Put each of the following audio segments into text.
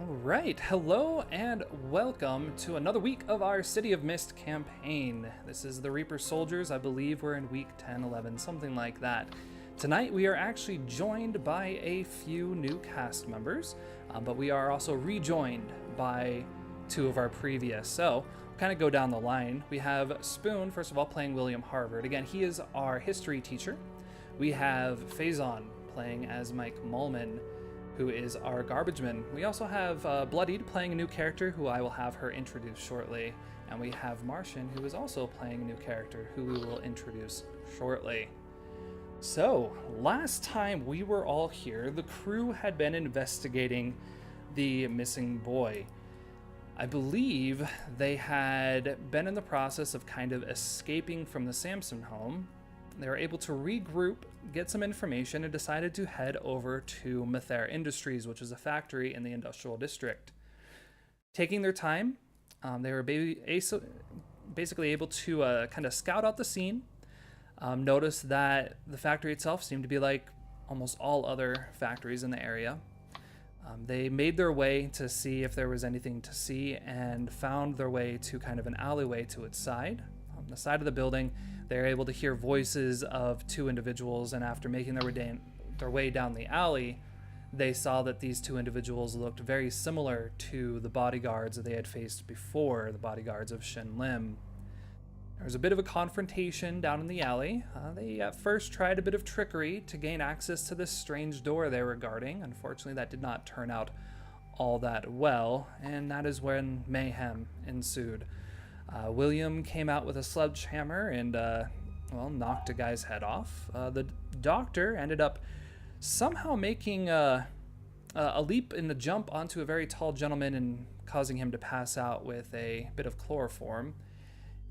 Alright, hello and welcome to another week of our City of Mist campaign. This is the Reaper Soldiers. I believe we're in week 10, 11, something like that. Tonight we are actually joined by a few new cast members, but we are also rejoined by two of our previous. So, we'll kind of go down the line. We have Spoon, first of all, playing William Harvard. Again, he is our history teacher. We have Phazon playing as Mike Maulman, who is our garbage man. We also have Bloodied playing a new character who I will have her introduce shortly. And we have Martian, who is also playing a new character who we will introduce shortly. So, last time we were all here, the crew had been investigating the missing boy. I believe they had been in the process of kind of escaping from the Samson home. They were able to regroup, get some information, and decided to head over to Mather Industries, which is a factory in the industrial district. Taking their time, they were basically able to kind of scout out the scene, notice that the factory itself seemed to be like almost all other factories in the area. They made their way to see if there was anything to see and found their way to kind of an alleyway to its side. On the side of the building, they were able to hear voices of two individuals, and after making their way down the alley, they saw that these two individuals looked very similar to the bodyguards that they had faced before, the bodyguards of Shin Lim. There was a bit of a confrontation down in the alley. They at first tried a bit of trickery to gain access to this strange door they were guarding. Unfortunately, that did not turn out all that well, and that is when mayhem ensued. William came out with a sledgehammer and, knocked a guy's head off. The doctor ended up somehow making a leap in the jump onto a very tall gentleman and causing him to pass out with a bit of chloroform.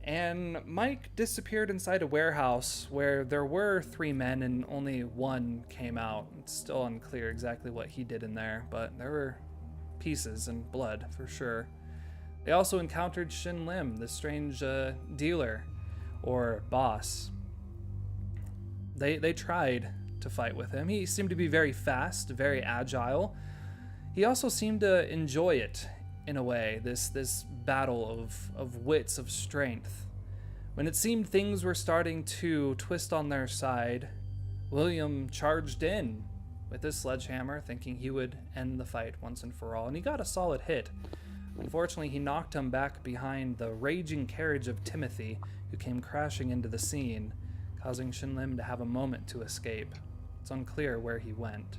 And Mike disappeared inside a warehouse where there were 3 men and only one came out. It's still unclear exactly what he did in there, but there were pieces and blood for sure. They also encountered Shin Lim, the strange dealer, or boss. They tried to fight with him. He seemed to be very fast, very agile. He also seemed to enjoy it, in a way, this battle of wits, of strength. When it seemed things were starting to twist on their side, William charged in with his sledgehammer, thinking he would end the fight once and for all, and he got a solid hit. Unfortunately, he knocked him back behind the raging carriage of Timothy, who came crashing into the scene, causing Shin Lim to have a moment to escape. It's unclear where he went.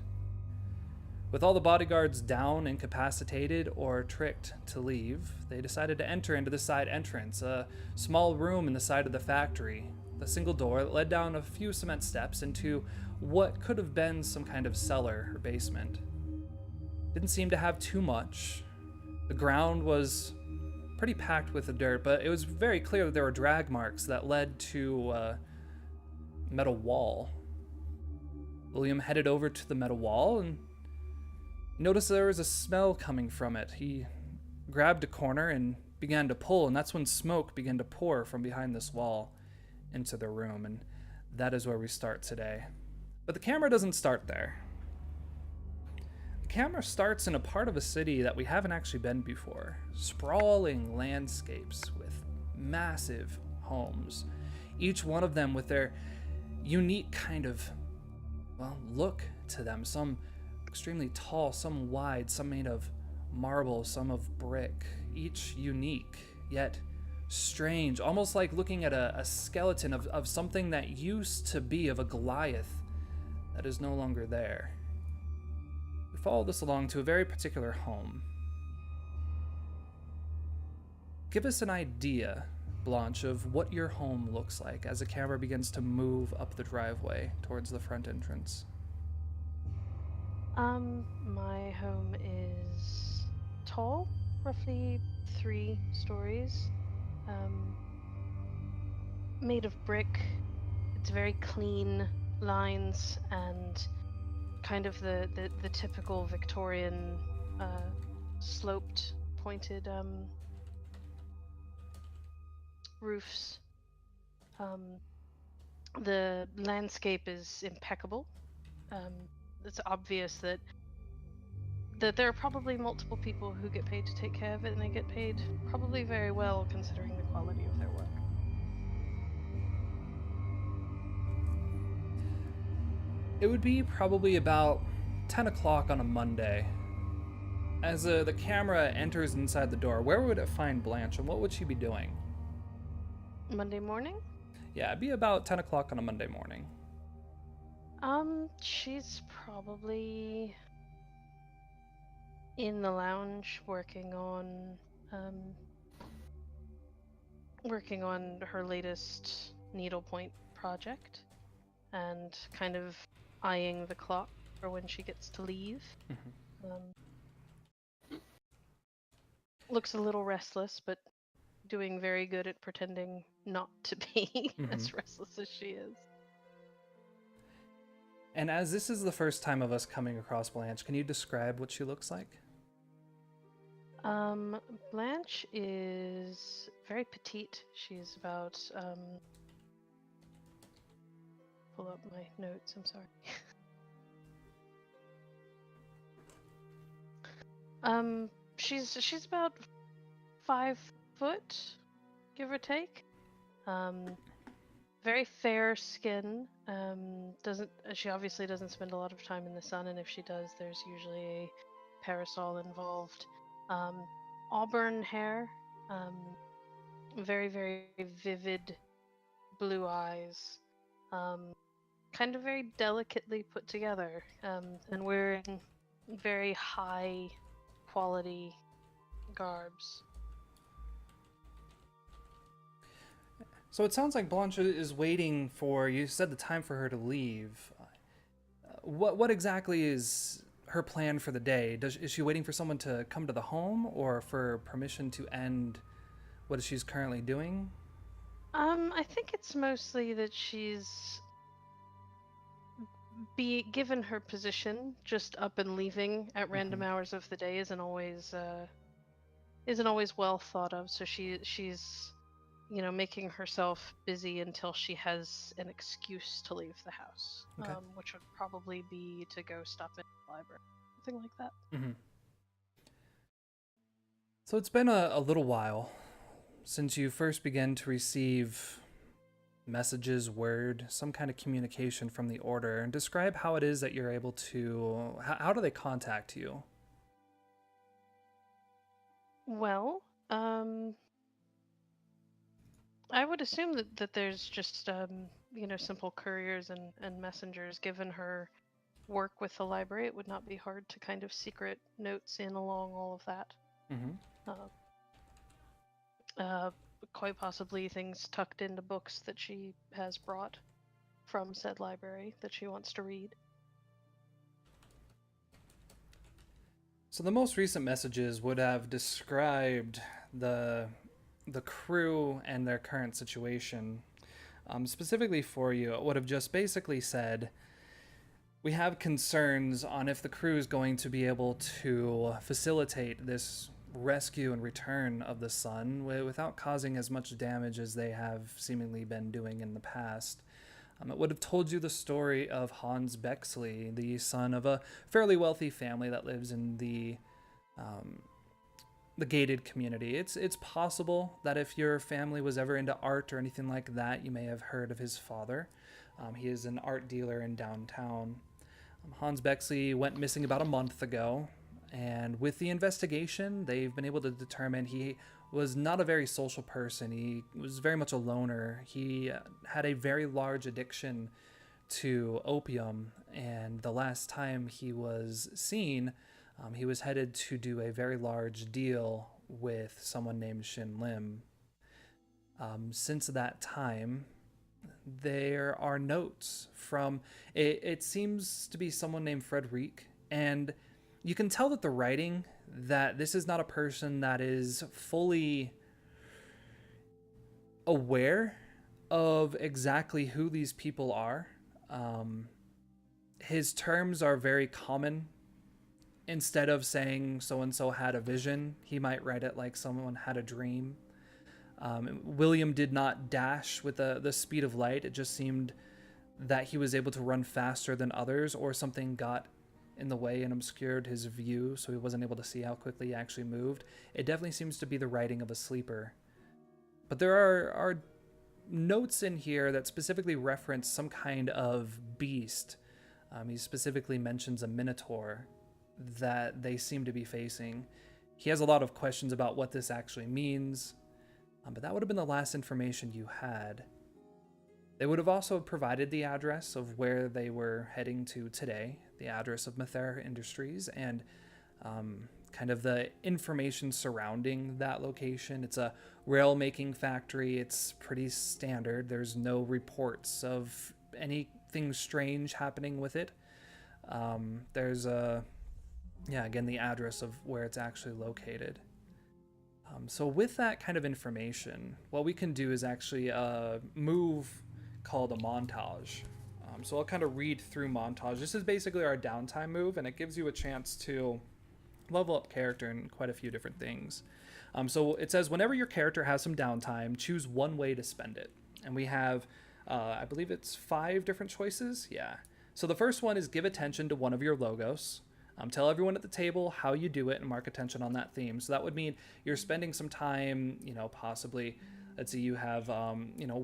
With all the bodyguards down, incapacitated, or tricked to leave, they decided to enter into the side entrance, a small room in the side of the factory. The single door that led down a few cement steps into what could have been some kind of cellar or basement. Didn't seem to have too much. The ground was pretty packed with the dirt, but it was very clear that there were drag marks that led to a metal wall. William headed over to the metal wall and noticed there was a smell coming from it. He grabbed a corner and began to pull, and that's when smoke began to pour from behind this wall into the room, and that is where we start today. But the camera doesn't start there. The camera starts in a part of a city that we haven't actually been before. Sprawling landscapes with massive homes, each one of them with their unique kind of, look to them. Some extremely tall, some wide, some made of marble, some of brick, each unique, yet strange, almost like looking at a skeleton of something that used to be of a Goliath that is no longer there. We follow this along to a very particular home. Give us an idea, Blanche, of what your home looks like as the camera begins to move up the driveway towards the front entrance. My home is tall, roughly 3 stories, made of brick. It's very clean lines and kind of the typical Victorian sloped, pointed roofs. The landscape is impeccable. It's obvious that that there are probably multiple people who get paid to take care of it, and they get paid probably very well considering the quality of their work. It would be probably about 10 o'clock on a Monday. As the camera enters inside the door, where would it find Blanche, and what would she be doing? Monday morning? Yeah, it'd be about 10 o'clock on a Monday morning. She's probably in the lounge working on her latest needlepoint project and kind of eyeing the clock for when she gets to leave. Looks a little restless, but doing very good at pretending not to be as restless as she is. And as this is the first time of us coming across Blanche, can you describe what she looks like? Blanche is very petite. She's about, pull up my notes, I'm sorry. She's about 5 foot, give or take. Very fair skin. She obviously doesn't spend a lot of time in the sun, and if she does, there's usually a parasol involved. Auburn hair, very, very vivid blue eyes, kind of very delicately put together, and wearing very high quality garbs. So it sounds like Blanche is waiting for, you said the time for her to leave. What exactly is her plan for the day? Is she waiting for someone to come to the home, or for permission to end what she's currently doing? I think it's mostly that she's given her position, just up and leaving at random hours of the day isn't always well thought of. So she's making herself busy until she has an excuse to leave the house, which would probably be to go stop in the library, something like that. So it's been a little while since you first began to receive messages, word, some kind of communication from the Order, and describe how it is that you're able to, how do they contact you? Well, I would assume that there's just simple couriers and messengers. Given her work with the library, it would not be hard to kind of secret notes in along all of that. Quite possibly things tucked into books that she has brought from said library that she wants to read. So the most recent messages would have described the crew and their current situation. Specifically for you, it would have just basically said, we have concerns on if the crew is going to be able to facilitate this rescue and return of the sun without causing as much damage as they have seemingly been doing in the past. It would have told you the story of Hans Bexley, the son of a fairly wealthy family that lives in the gated community. It's possible that if your family was ever into art or anything like that, you may have heard of his father. He is an art dealer in downtown. Hans Bexley went missing about a month ago, and with the investigation, they've been able to determine he was not a very social person. He was very much a loner. He had a very large addiction to opium, and the last time he was seen, he was headed to do a very large deal with someone named Shin Lim. Since that time, there are notes from, it seems to be someone named Frederic, and you can tell that the writing, that this is not a person that is fully aware of exactly who these people are. His terms are very common. Instead of saying so-and-so had a vision, he might write it like someone had a dream. William did not dash with the speed of light. It just seemed that he was able to run faster than others, or something got in the way and obscured his view, so he wasn't able to see how quickly he actually moved. It definitely seems to be the writing of a sleeper. But there are notes in here that specifically reference some kind of beast. He specifically mentions a minotaur that they seem to be facing. He has a lot of questions about what this actually means, but that would have been the last information you had. They would have also provided the address of where they were heading to today, the address of Mathera Industries, and kind of the information surrounding that location. It's a rail-making factory. It's pretty standard. There's no reports of anything strange happening with it. There's again, the address of where it's actually located. So with that kind of information, what we can do is actually a move called a montage. So I'll kind of read through montage. This is basically our downtime move, and it gives you a chance to level up character in quite a few different things. So it says, whenever your character has some downtime, choose one way to spend it. And we have, I believe it's 5 different choices. Yeah. So the first one is give attention to one of your logos. Tell everyone at the table how you do it and mark attention on that theme. So that would mean you're spending some time, possibly, let's say you have,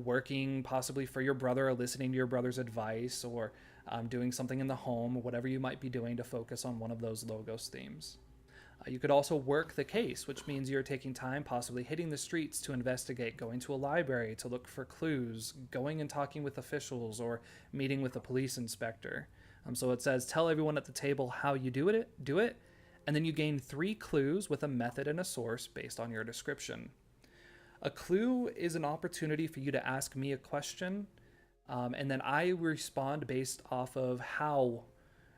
working possibly for your brother or listening to your brother's advice, or doing something in the home, or whatever you might be doing to focus on one of those logos themes. You could also work the case, which means you're taking time, possibly hitting the streets to investigate, going to a library to look for clues, going and talking with officials, or meeting with a police inspector. So it says, tell everyone at the table how you do it, and then you gain 3 clues with a method and a source based on your description. A clue is an opportunity for you to ask me a question, and then I respond based off of how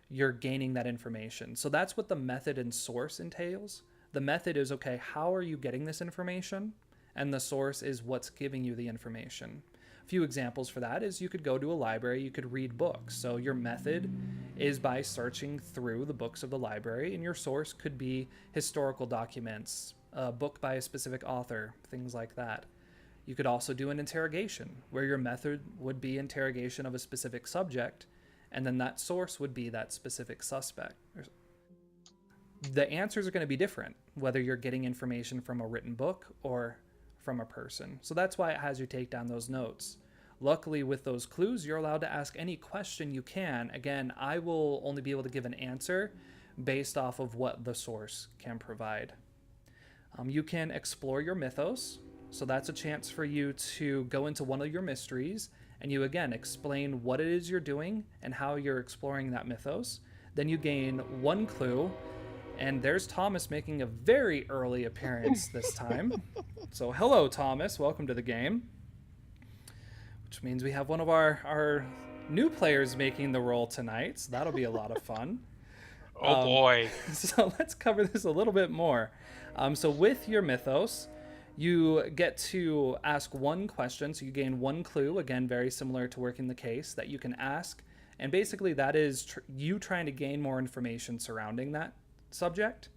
you're gaining that information. So that's what the method and source entails. The method is, okay, how are you getting this information? And the source is what's giving you the information. A few examples for that is you could go to a library, you could read books. So your method is by searching through the books of the library, and your source could be historical documents, a book by a specific author, things like that. You could also do an interrogation, where your method would be interrogation of a specific subject, and then that source would be that specific suspect. The answers are going to be different, whether you're getting information from a written book or from a person. So that's why it has you take down those notes. Luckily, with those clues, you're allowed to ask any question you can. Again, I will only be able to give an answer based off of what the source can provide. You can explore your mythos. So that's a chance for you to go into one of your mysteries, and you again explain what it is you're doing and how you're exploring that mythos. Then you gain 1 clue, and there's Thomas making a very early appearance this time. So hello, Thomas. Welcome to the game. Which means we have one of our new players making the role tonight, so that'll be a lot of fun. Oh boy. So let's cover this a little bit more. So with your mythos, you get to ask 1 question, so you gain 1 clue, again, very similar to working the case, that you can ask. And basically that is you trying to gain more information surrounding that subject.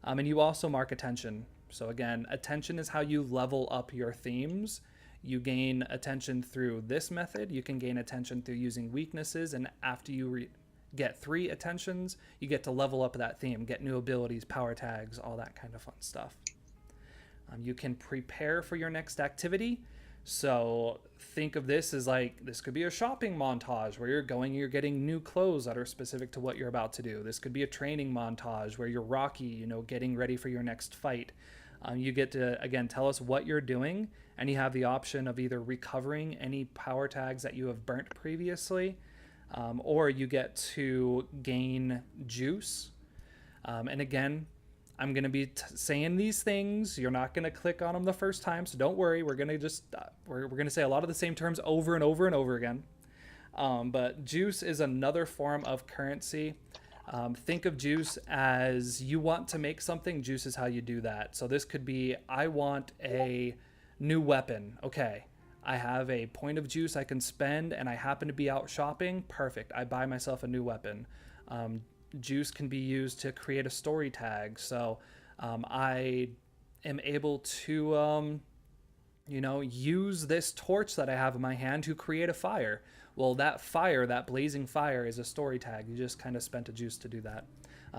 And you also mark attention. So again, attention is how you level up your themes. You gain attention through this method. You can gain attention through using weaknesses, and after you get 3 attentions, you get to level up that theme, get new abilities, power tags, all that kind of fun stuff. You can prepare for your next activity. So think of this as like, this could be a shopping montage where you're getting new clothes that are specific to what you're about to do. This could be a training montage where you're Rocky, getting ready for your next fight. You get to, again, tell us what you're doing, and you have the option of either recovering any power tags that you have burnt previously, or you get to gain juice. And again, I'm going to be saying these things. You're not going to click on them the first time, so don't worry. We're going to just we're going to say a lot of the same terms over and over and over again. But juice is another form of currency. Think of juice as you want to make something. Juice is how you do that. So this could be, I want a new weapon. Okay, I have a point of juice I can spend, and I happen to be out shopping. Perfect. I buy myself a new weapon. Juice can be used to create a story tag. So I am able to, use this torch that I have in my hand to create a fire. Well, that fire, that blazing fire, is a story tag. You just kind of spent a juice to do that.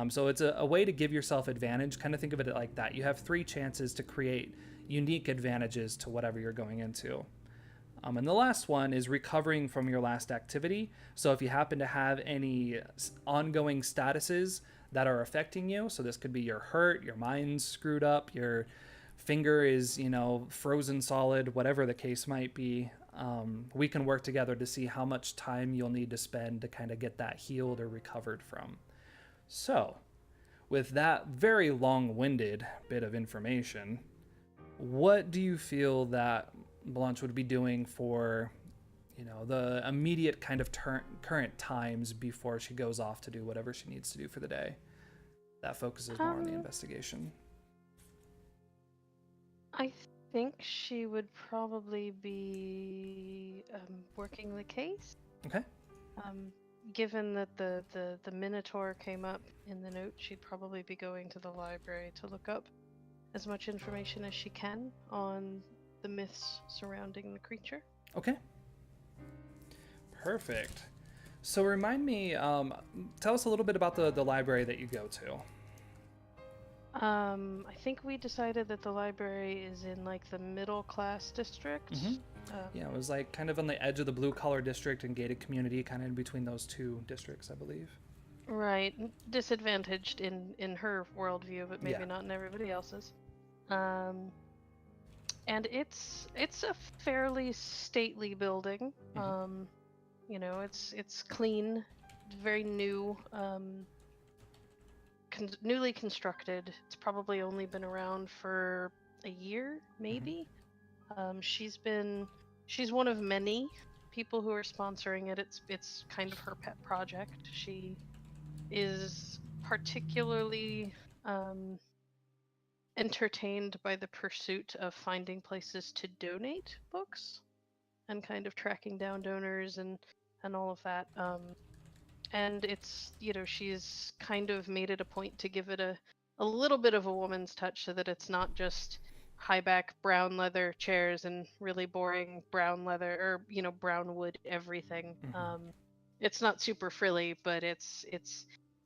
So it's a way to give yourself advantage. Kind of think of it like that. You have 3 chances to create unique advantages to whatever you're going into. And the last one is recovering from your last activity. So if you happen to have any ongoing statuses that are affecting you, so this could be you're hurt, your mind's screwed up, your finger is, frozen solid, whatever the case might be, we can work together to see how much time you'll need to spend to kind of get that healed or recovered from. So, with that very long-winded bit of information, what do you feel that Blanche would be doing for, the immediate kind of current times before she goes off to do whatever she needs to do for the day? That focuses more on the investigation. I think she would probably be working the case. Okay. Given that the Minotaur came up in the note, she'd probably be going to the library to look up as much information as she can on the myths surrounding the creature. Okay. Perfect. So remind me, tell us a little bit about the library that you go to. I think we decided that the library is in like the middle class district. Mm-hmm. Yeah, it was like kind of on the edge of the blue collar district and gated community, kind of in between those 2 districts, I believe. Right, disadvantaged in her worldview, but maybe not in everybody else's. And it's a fairly stately building. Mm-hmm. It's clean, very new, newly constructed. It's probably only been around for a year, maybe. Mm-hmm. She's one of many people who are sponsoring it. It's kind of her pet project. She is particularly entertained by the pursuit of finding places to donate books and kind of tracking down donors and all of that. And it's, she's kind of made it a point to give it a little bit of a woman's touch so that it's not just high back brown leather chairs and really boring brown leather or, brown wood everything. Mm-hmm. It's not super frilly, but it's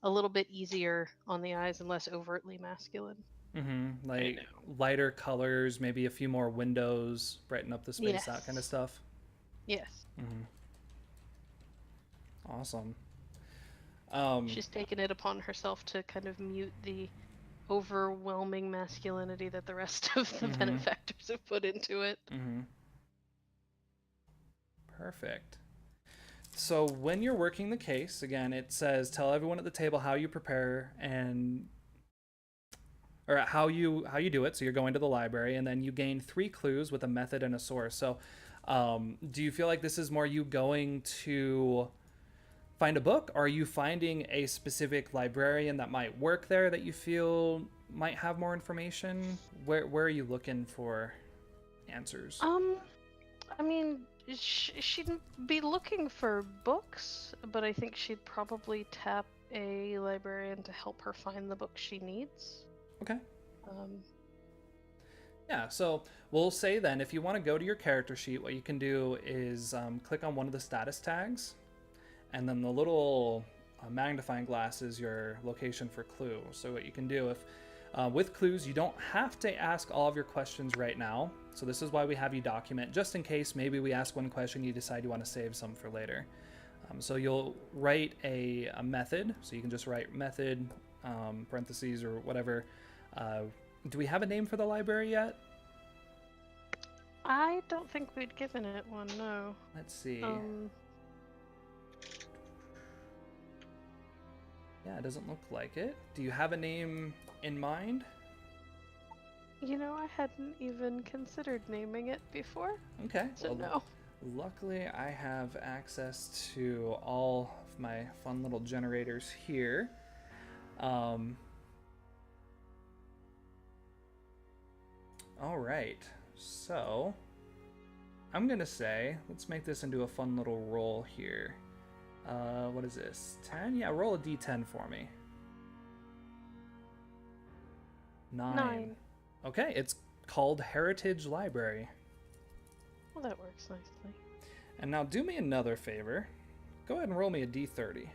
a little bit easier on the eyes and less overtly masculine. Mm-hmm. Like lighter colors, maybe a few more windows, brighten up the space, yes. That kind of stuff. Yes. Mm-hmm. Awesome. She's taken it upon herself to kind of mute the overwhelming masculinity that the rest of the mm-hmm. benefactors have put into it. Mm-hmm. Perfect. So when you're working the case, again, it says tell everyone at the table how you prepare or how you do it. So you're going to the library, and then you gain 3 clues with a method and a source. So do you feel like this is more you going to find a book? Or are you finding a specific librarian that might work there that you feel might have more information? Where are you looking for answers? I mean, she'd be looking for books, but I think she'd probably tap a librarian to help her find the book she needs. Okay. Yeah, so we'll say then, if you want to go to your character sheet, what you can do is click on one of the status tags, and then the little magnifying glass is your location for clue. So what you can do, if with clues, you don't have to ask all of your questions right now. So this is why we have you document, just in case maybe we ask one question, you decide you want to save some for later. So you'll write a method. So you can just write method, parentheses or whatever. Do we have a name for the library yet? I don't think we'd given it one, no. Let's see. Yeah, it doesn't look like it. Do you have a name in mind? I hadn't even considered naming it before. Okay. So well, no. Luckily, I have access to all of my fun little generators here. All right. So, I'm going to say, let's make this into a fun little roll here. What is this? 10? Yeah, roll a d10 for me. 9. Okay, it's called Heritage Library. Well, that works nicely. And now do me another favor. Go ahead and roll me a d30.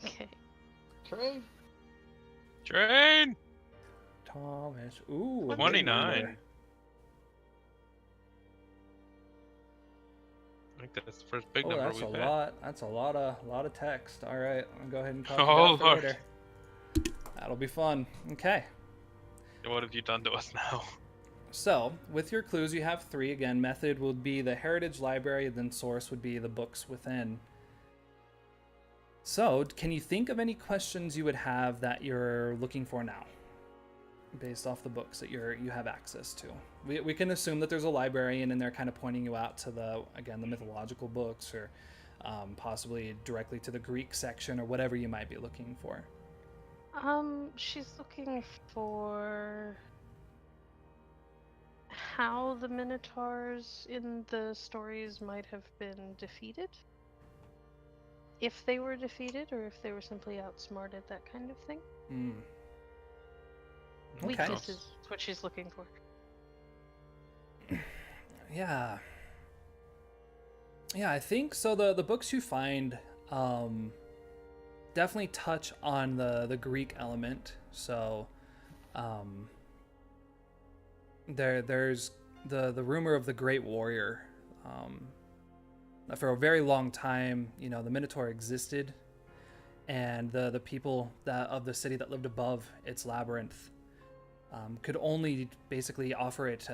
Okay. Train. Train! Thomas. Ooh, a big 29. number. I think that's the first big Oh, number that's a we've had. lot. That's a lot of text. All right, I'll go ahead and copy Oh, that for Lord. later. That'll be fun. Okay. What have you done to us now? So, with your clues, you have 3. Again, method would be the heritage library, then source would be the books within. So, can you think of any questions you would have that you're looking for now, based off the books that you have access to? We can assume that there's a librarian in there kind of pointing you out to the mythological books, or possibly directly to the Greek section, or whatever you might be looking for. She's looking for how the Minotaurs in the stories might have been defeated. If they were defeated, or if they were simply outsmarted, that kind of thing. Okay. Weakness is what she's looking for. Yeah, I think so. The books you find definitely touch on the Greek element. So there's the rumor of the great warrior. For a very long time, the Minotaur existed, and the people of the city that lived above its labyrinth could only basically offer it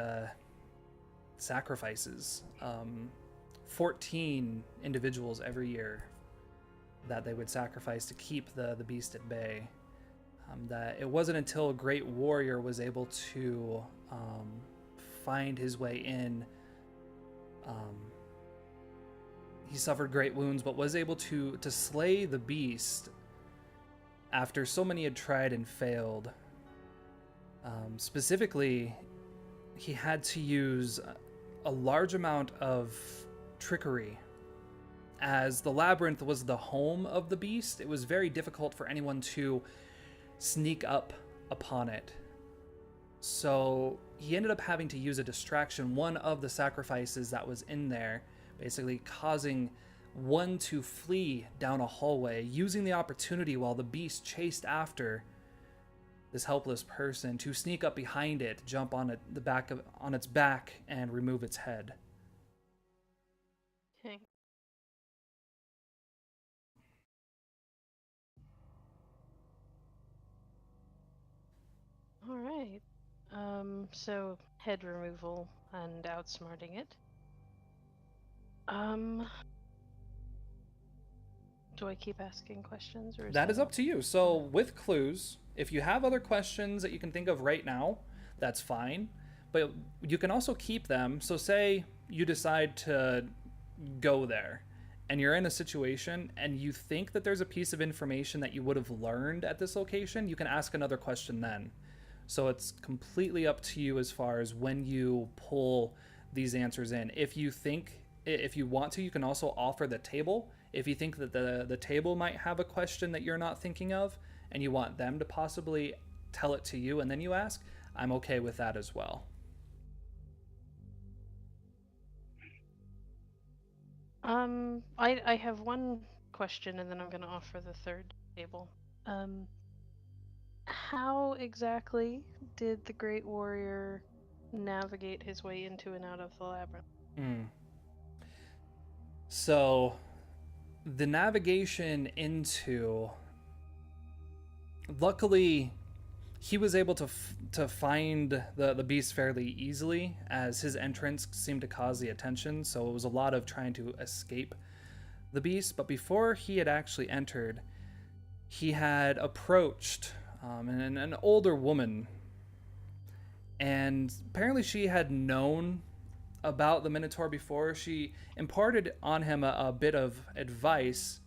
sacrifices. 14 individuals every year that they would sacrifice to keep the beast at bay. That it wasn't until a great warrior was able to find his way in. He suffered great wounds, but was able to slay the beast after so many had tried and failed. Specifically, he had to use a large amount of trickery. As the labyrinth was the home of the beast, it was very difficult for anyone to sneak up upon it. So he ended up having to use a distraction, one of the sacrifices that was in there, basically causing one to flee down a hallway, using the opportunity while the beast chased after this helpless person to sneak up behind it, jump on its back, and remove its head. Okay. All right. So head removal and outsmarting it. Do I keep asking questions, or That is up to you. So with clues, if you have other questions that you can think of right now, that's fine. But you can also keep them. So say you decide to go there and you're in a situation and you think that there's a piece of information that you would have learned at this location, you can ask another question then. So it's completely up to you as far as when you pull these answers in. If you want to, you can also offer the table. If you think that the table might have a question that you're not thinking of and you want them to possibly tell it to you and then you ask, I'm okay with that as well. I have one question, and then I'm going to offer the third table. How exactly did the Great Warrior navigate his way into and out of the labyrinth? So, the navigation into... Luckily, he was able to find the beast fairly easily, as his entrance seemed to cause the attention, so it was a lot of trying to escape the beast. But before he had actually entered, he had approached an older woman, and apparently she had known about the Minotaur before. She imparted on him a bit of advice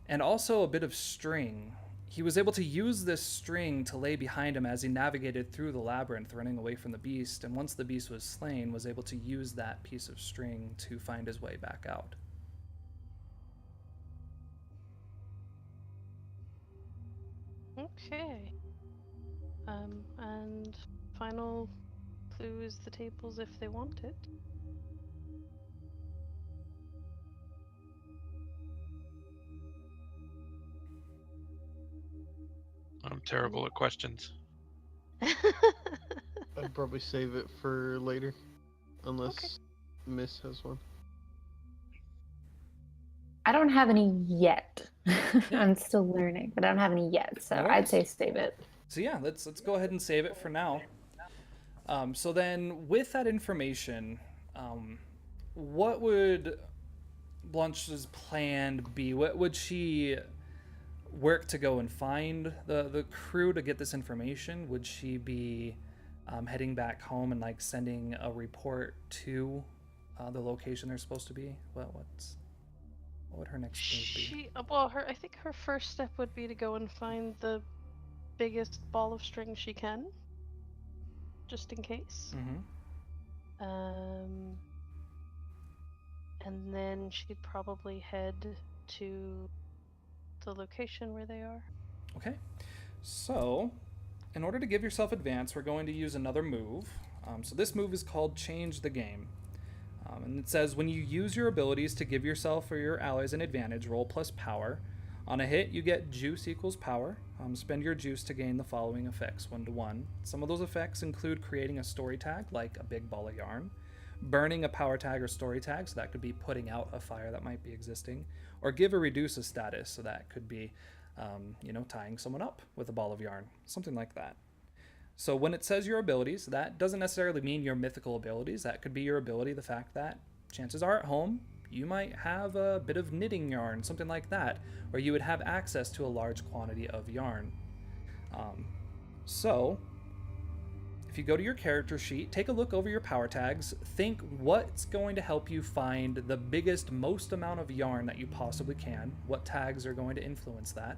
and also a bit of string. He was able to use this string to lay behind him as he navigated through the labyrinth, running away from the beast, and once the beast was slain, was able to use that piece of string to find his way back out. Okay. And final clue is the tables if they want it. I'm terrible at questions. I'd probably save it for later, unless Okay. Miss has one. I don't have any yet. Yeah. I'm still learning, but I don't have any yet, so No I'd worries. say save it. So yeah, let's go ahead and save it for now. So then, with that information, what would Blanche's plan be? What would she work to go and find the crew to get this information? Would she be heading back home and like sending a report to the location they're supposed to be? What would her next move be? I think her first step would be to go and find the biggest ball of string she can, just in case. Mm-hmm. And then she'd probably head to the location where they are. Okay. So, in order to give yourself advance, we're going to use another move. So this move is called Change the Game. And it says, when you use your abilities to give yourself or your allies an advantage, roll plus power. On a hit, you get juice equals power. Spend your juice to gain the following effects, 1-to-1. Some of those effects include creating a story tag, like a big ball of yarn, burning a power tag or story tag, so that could be putting out a fire that might be existing, or give or reduce a status, so that could be, tying someone up with a ball of yarn, something like that. So when it says your abilities, that doesn't necessarily mean your mythical abilities. That could be your ability, the fact that chances are at home, you might have a bit of knitting yarn, something like that, or you would have access to a large quantity of yarn. So, if you go to your character sheet, take a look over your power tags, think what's going to help you find the biggest, most amount of yarn that you possibly can, what tags are going to influence that.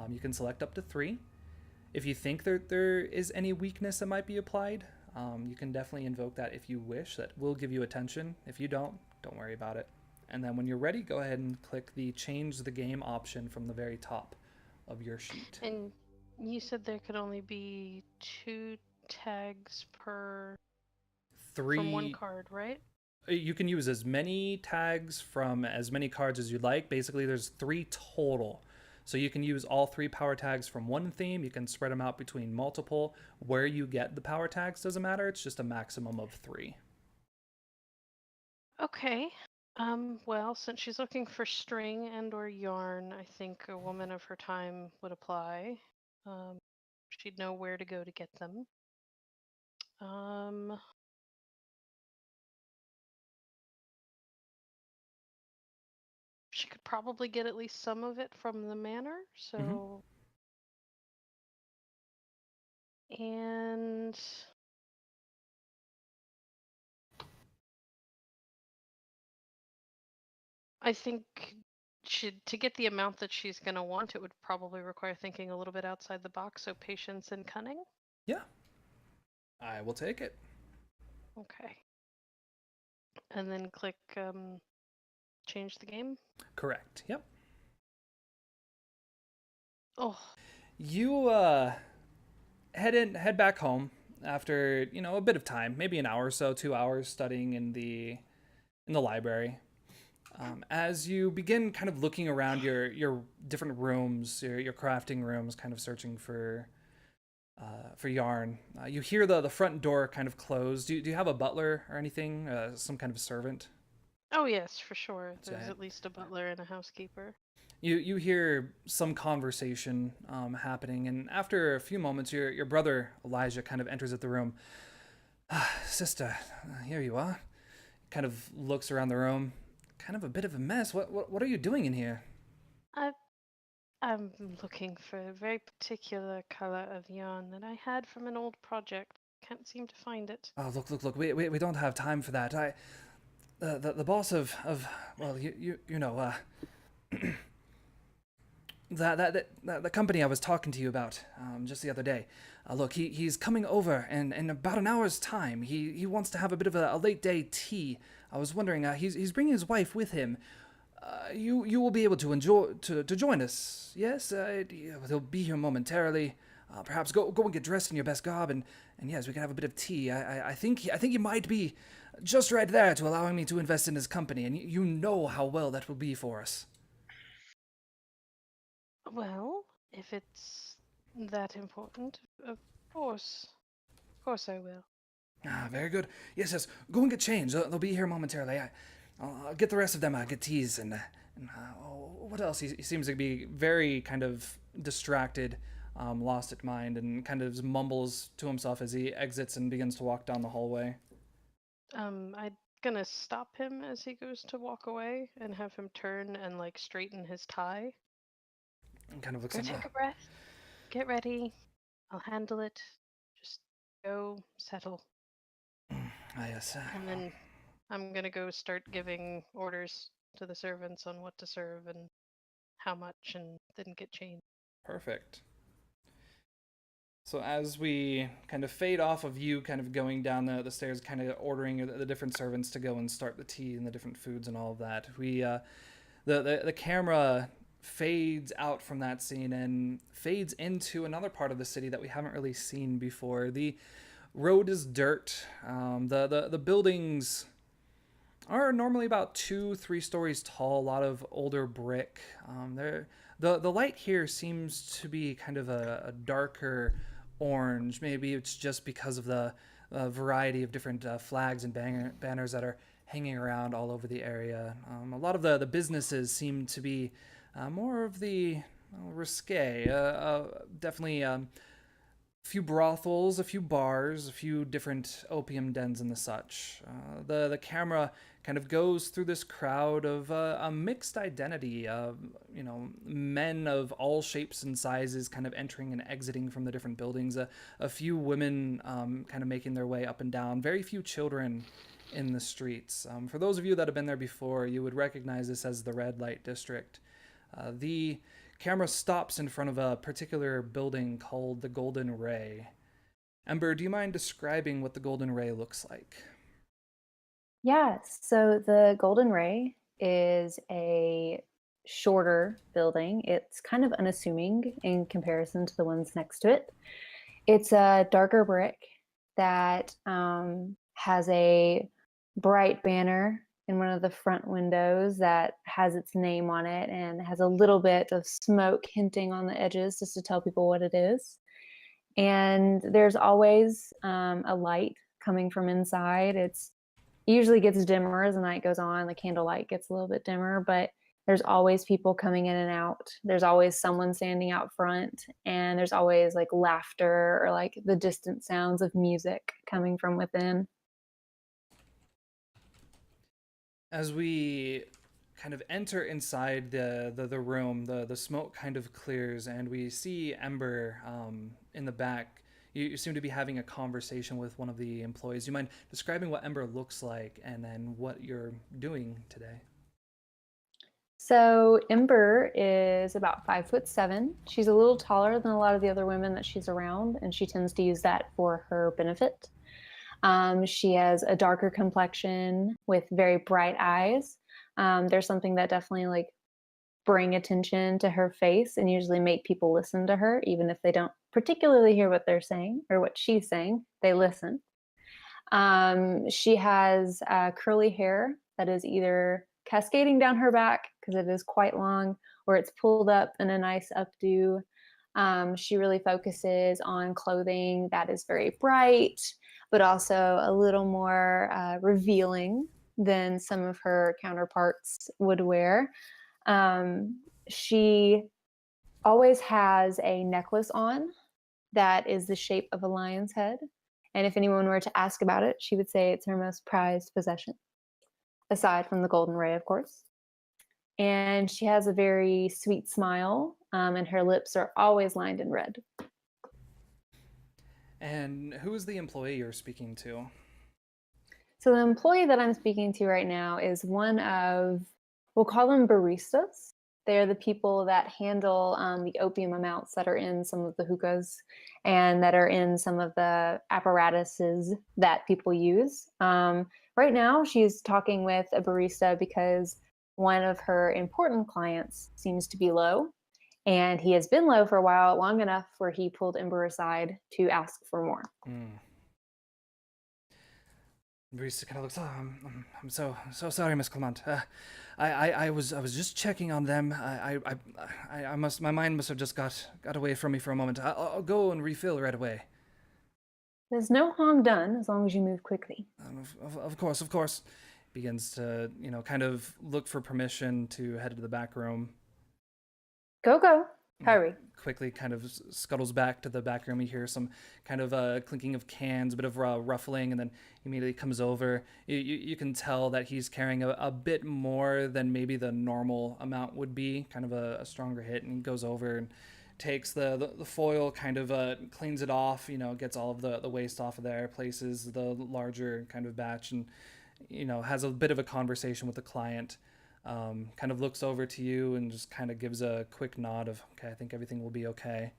You can select up to 3. If you think there is any weakness that might be applied, you can definitely invoke that if you wish. That will give you attention. If you don't worry about it. And then when you're ready, go ahead and click the Change the Game option from the very top of your sheet. And you said there could only be 2 tags from 1 card, right? You can use as many tags from as many cards as you'd like. Basically, there's 3 total. So you can use all 3 power tags from one theme. You can spread them out between multiple. Where you get the power tags doesn't matter. It's just a maximum of 3. Okay. Well, since she's looking for string and or yarn, I think a woman of her time would apply. She'd know where to go to get them. She could probably get at least some of it from the manor, so... And... I think to get the amount that she's going to want, it would probably require thinking a little bit outside the box, so patience and cunning. Yeah. I will take it. Okay. And then click change the game? Correct. Yep. Oh. You head back home after, a bit of time, maybe an hour or so, 2 hours studying in the library. As you begin kind of looking around your different rooms, your crafting rooms, kind of searching for yarn, you hear the front door kind of close. Do you have a butler or anything, some kind of servant? Oh yes, for sure. There's at least a butler and a housekeeper. You hear some conversation happening, and after a few moments, your brother Elijah kind of enters at the room. Sister, here you are. Kind of looks around the room. Kind of a bit of a mess. What are you doing in here? I'm looking for a very particular color of yarn that I had from an old project. Can't seem to find it. Oh, look. We don't have time for that. The boss of well, the company I was talking to you about just the other day. Look, he's coming over in about an hour's time. He wants to have a bit of a late day tea. I was wondering, he's bringing his wife with him. You will be able to join us. Yes, he'll be here momentarily. Perhaps go and get dressed in your best garb, and yes, we can have a bit of tea. I think he might be just right there to allowing me to invest in his company, and you know how well that will be for us. Well, if it's that important. Course. Of course I will. Ah, very good. Yes, yes. Go and get changed. They'll be here momentarily. I'll get the rest of them get teas what else? He seems to be very kind of distracted, lost at mind, and kind of mumbles to himself as he exits and begins to walk down the hallway. I'm gonna stop him as he goes to walk away and have him turn and like straighten his tie. And kind of looks Go at take a breath. Get ready. I'll handle it. Just go settle. Yes. And then I'm gonna go start giving orders to the servants on what to serve and how much, and then get changed. Perfect. So as we kind of fade off of you kind of going down the stairs, kind of ordering the different servants to go and start the tea and the different foods and all of that, we the camera fades out from that scene and fades into another part of the city that we haven't really seen before. The road is dirt. The buildings are normally about 2-3 stories tall, a lot of older brick. The light here seems to be kind of a darker orange. Maybe it's just because of the variety of different flags and banners that are hanging around all over the area. A lot of the businesses seem to be more of the risque. Definitely a few brothels, a few bars, a few different opium dens and the such. The camera kind of goes through this crowd of a mixed identity, men of all shapes and sizes kind of entering and exiting from the different buildings, a few women kind of making their way up and down, very few children in the streets. For those of you that have been there before, you would recognize this as the red light district. The camera stops in front of a particular building called the Golden Ray. Ember, do you mind describing what the Golden Ray looks like? Yeah, so the Golden Ray is a shorter building. It's kind of unassuming in comparison to the ones next to it. It's a darker brick that has a bright banner in one of the front windows that has its name on it and has a little bit of smoke hinting on the edges just to tell people what it is. And there's always a light coming from inside. It usually gets dimmer as the night goes on. The candlelight gets a little bit dimmer, but there's always people coming in and out. There's always someone standing out front, and there's always like laughter or like the distant sounds of music coming from within. As we kind of enter inside the room, the smoke kind of clears, and we see Ember in the back. You seem to be having a conversation with one of the employees. Do you mind describing what Ember looks like and then what you're doing today? So Ember is about 5'7". She's a little taller than a lot of the other women that she's around, and she tends to use that for her benefit. She has a darker complexion with very bright eyes. There's something that definitely like bring attention to her face and usually make people listen to her, even if they don't particularly hear what they're saying or what she's saying. They listen. She has curly hair that is either cascading down her back because it is quite long, or it's pulled up in a nice updo. She really focuses on clothing that is very bright, but also a little more revealing than some of her counterparts would wear. She always has a necklace on that is the shape of a lion's head. And if anyone were to ask about it, she would say it's her most prized possession, aside from the Golden Ray, of course. And she has a very sweet smile, and her lips are always lined in red. And who is the employee you're speaking to? So the employee that I'm speaking to right now is one of, we'll call them baristas. They're the people that handle the opium amounts that are in some of the hookahs and that are in some of the apparatuses that people use. Right now, she's talking with a barista because one of her important clients seems to be low, and he has been low for a while, long enough where he pulled Ember aside to ask for more. Barista kind of looks. Oh, I'm so sorry, Miss Clement. I was just checking on them. I must. My mind must have just got away from me for a moment. I'll go and refill right away. There's no harm done as long as you move quickly. Of course, of course. Begins to kind of look for permission to head to the back room. Go. Hurry. Quickly kind of scuttles back to the back room. You hear some kind of clinking of cans, a bit of ruffling, and then immediately comes over. You can tell that he's carrying a bit more than maybe the normal amount would be, kind of a stronger hit, and goes over and takes the foil, kind of cleans it off, gets all of the waste off of there, places the larger kind of batch, and has a bit of a conversation with the client. Kind of looks over to you and just kind of gives a quick nod of, okay, I think everything will be okay.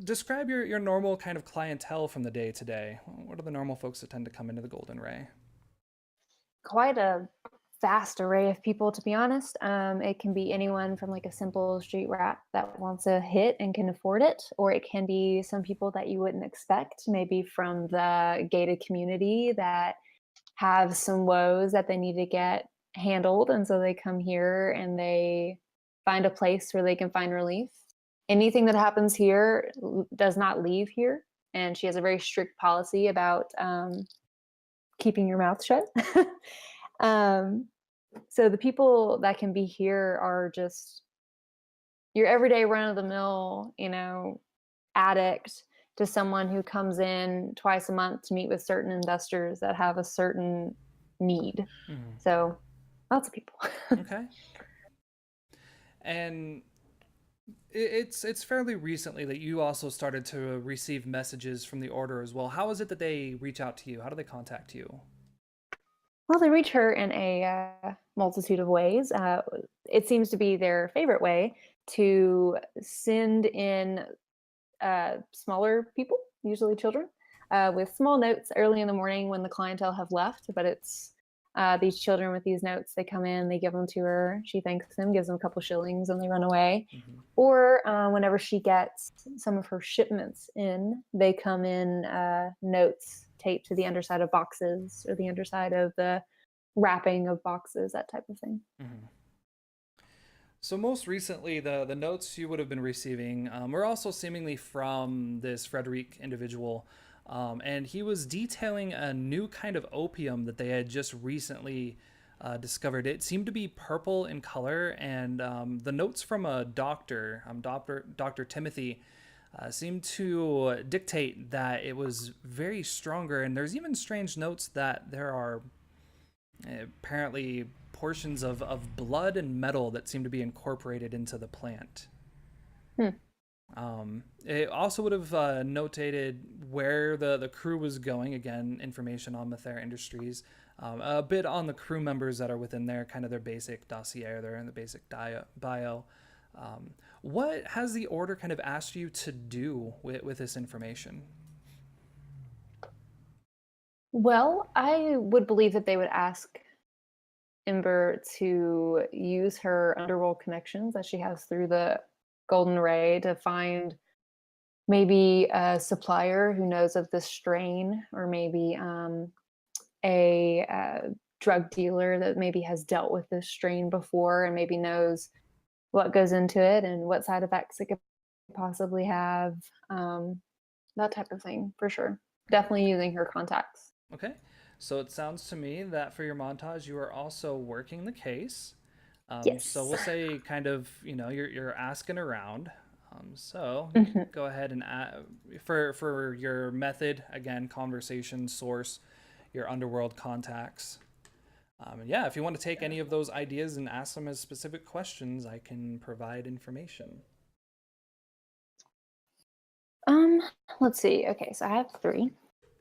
Describe your normal kind of clientele from the day to day. What are the normal folks that tend to come into the Golden Ray? Quite a vast array of people, to be honest. It can be anyone from like a simple street rat that wants a hit and can afford it, or it can be some people that you wouldn't expect, maybe from the gated community that have some woes that they need to get handled, and so they come here and they find a place where they can find relief. Anything that happens here does not leave here, and she has a very strict policy about keeping your mouth shut. So the people that can be here are just your everyday run-of-the-mill, addict, to someone who comes in twice a month to meet with certain investors that have a certain need. Mm-hmm. So lots of people. Okay. And it's fairly recently that you also started to receive messages from the Order as well. How is it that they reach out to you? How do they contact you? Well, they reach her in a multitude of ways. It seems to be their favorite way to send in smaller people, usually children, with small notes early in the morning when the clientele have left. But it's these children with these notes. They come in, they give them to her. She thanks them, gives them a couple shillings, and they run away. Mm-hmm. Or whenever she gets some of her shipments in, they come in notes taped to the underside of boxes or the underside of the wrapping of boxes, that type of thing. Mm-hmm. So most recently, the notes you would have been receiving were also seemingly from this Frederic individual, and he was detailing a new kind of opium that they had just recently discovered. It seemed to be purple in color, and the notes from a doctor, Dr. Timothy, seemed to dictate that it was very stronger, and there's even strange notes that there are apparently portions of blood and metal that seem to be incorporated into the plant. It also would have notated where the crew was going. Again, information on Mathera Industries. A bit on the crew members that are within there, kind of their basic dossier there and the basic bio. What has the Order kind of asked you to do with this information? Well, I would believe that they would ask Ember to use her underworld connections that she has through the Golden Ray to find maybe a supplier who knows of this strain, or maybe a drug dealer that maybe has dealt with this strain before and maybe knows what goes into it and what side effects it could possibly have. That type of thing, for sure. Definitely using her contacts. Okay. So it sounds to me that for your montage, you are also working the case. Yes. So we'll say kind of, you're asking around. So go ahead and for your method, again, conversation, source, your underworld contacts. If you want to take any of those ideas and ask them as specific questions, I can provide information. Let's see. Okay, so I have 3.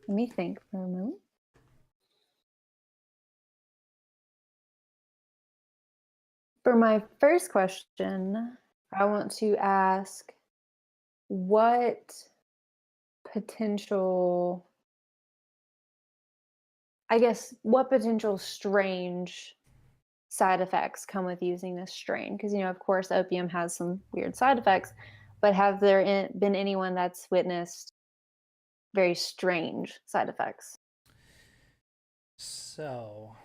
Let me think for a moment. For my first question, I want to ask what potential strange side effects come with using this strain? Because, of course, opium has some weird side effects, but have there been anyone that's witnessed very strange side effects? So,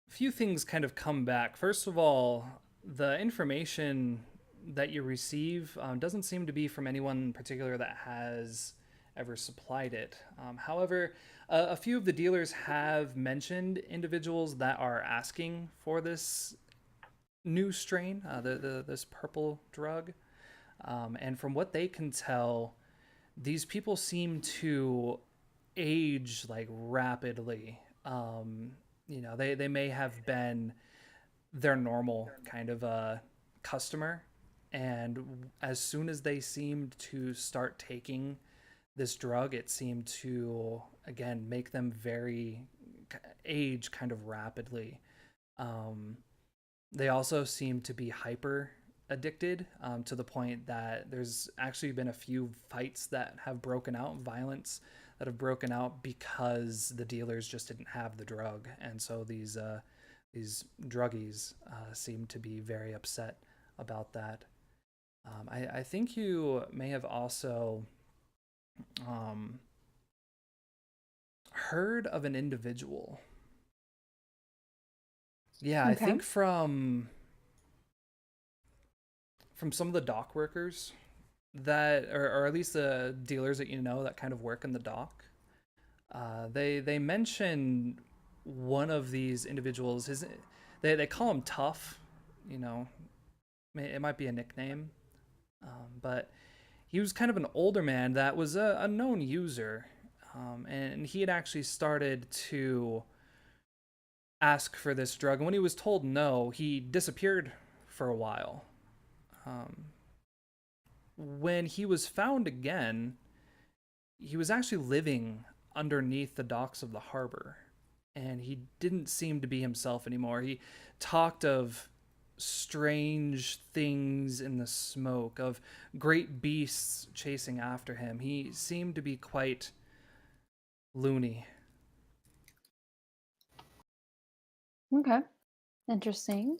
a few things kind of come back. First of all, the information that you receive doesn't seem to be from anyone in particular that has ever supplied it. However, a few of the dealers have mentioned individuals that are asking for this new strain, this purple drug. And from what they can tell, these people seem to age like rapidly. They may have been their normal kind of a customer, and as soon as they seemed to start taking this drug, it seemed to again make them very age kind of rapidly. They also seem to be hyper addicted, to the point that there's actually been a few fights that have broken out, violence that have broken out because the dealers just didn't have the drug, and so these druggies seem to be very upset about that. I think you may have also heard of an individual. Yeah, I think from some of the dock workers that, or at least the dealers that that kind of work in the dock. They mention one of these individuals. They call him Tough. It might be a nickname, but he was kind of an older man that was a known user, and he had actually started to ask for this drug. And when he was told no, he disappeared for a while. When he was found again, he was actually living underneath the docks of the harbor, and he didn't seem to be himself anymore. He talked of strange things in the smoke, of great beasts chasing after him. He seemed to be quite loony. Okay, interesting.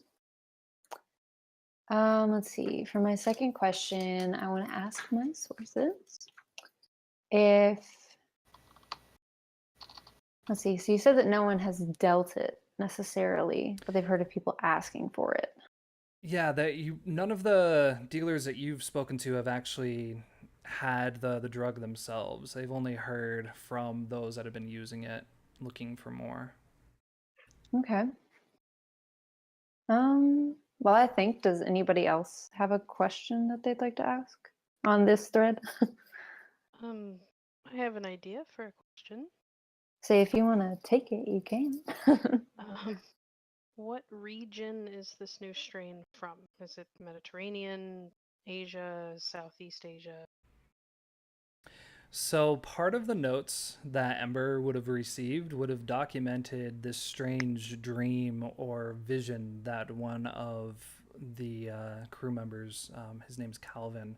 Let's see. For my second question, I want to ask my sources if, let's see. So you said that no one has dealt it necessarily, but they've heard of people asking for it. Yeah, none of the dealers that you've spoken to have actually had the drug themselves. They've only heard from those that have been using it, looking for more. Okay. Well, I think, does anybody else have a question that they'd like to ask on this thread? I have an idea for a question. Say, if you want to take it, you can. What region is this new strain from? Is it Mediterranean, Asia, Southeast Asia? So part of the notes that Ember would have received would have documented this strange dream or vision that one of the crew members, his name's Calvin,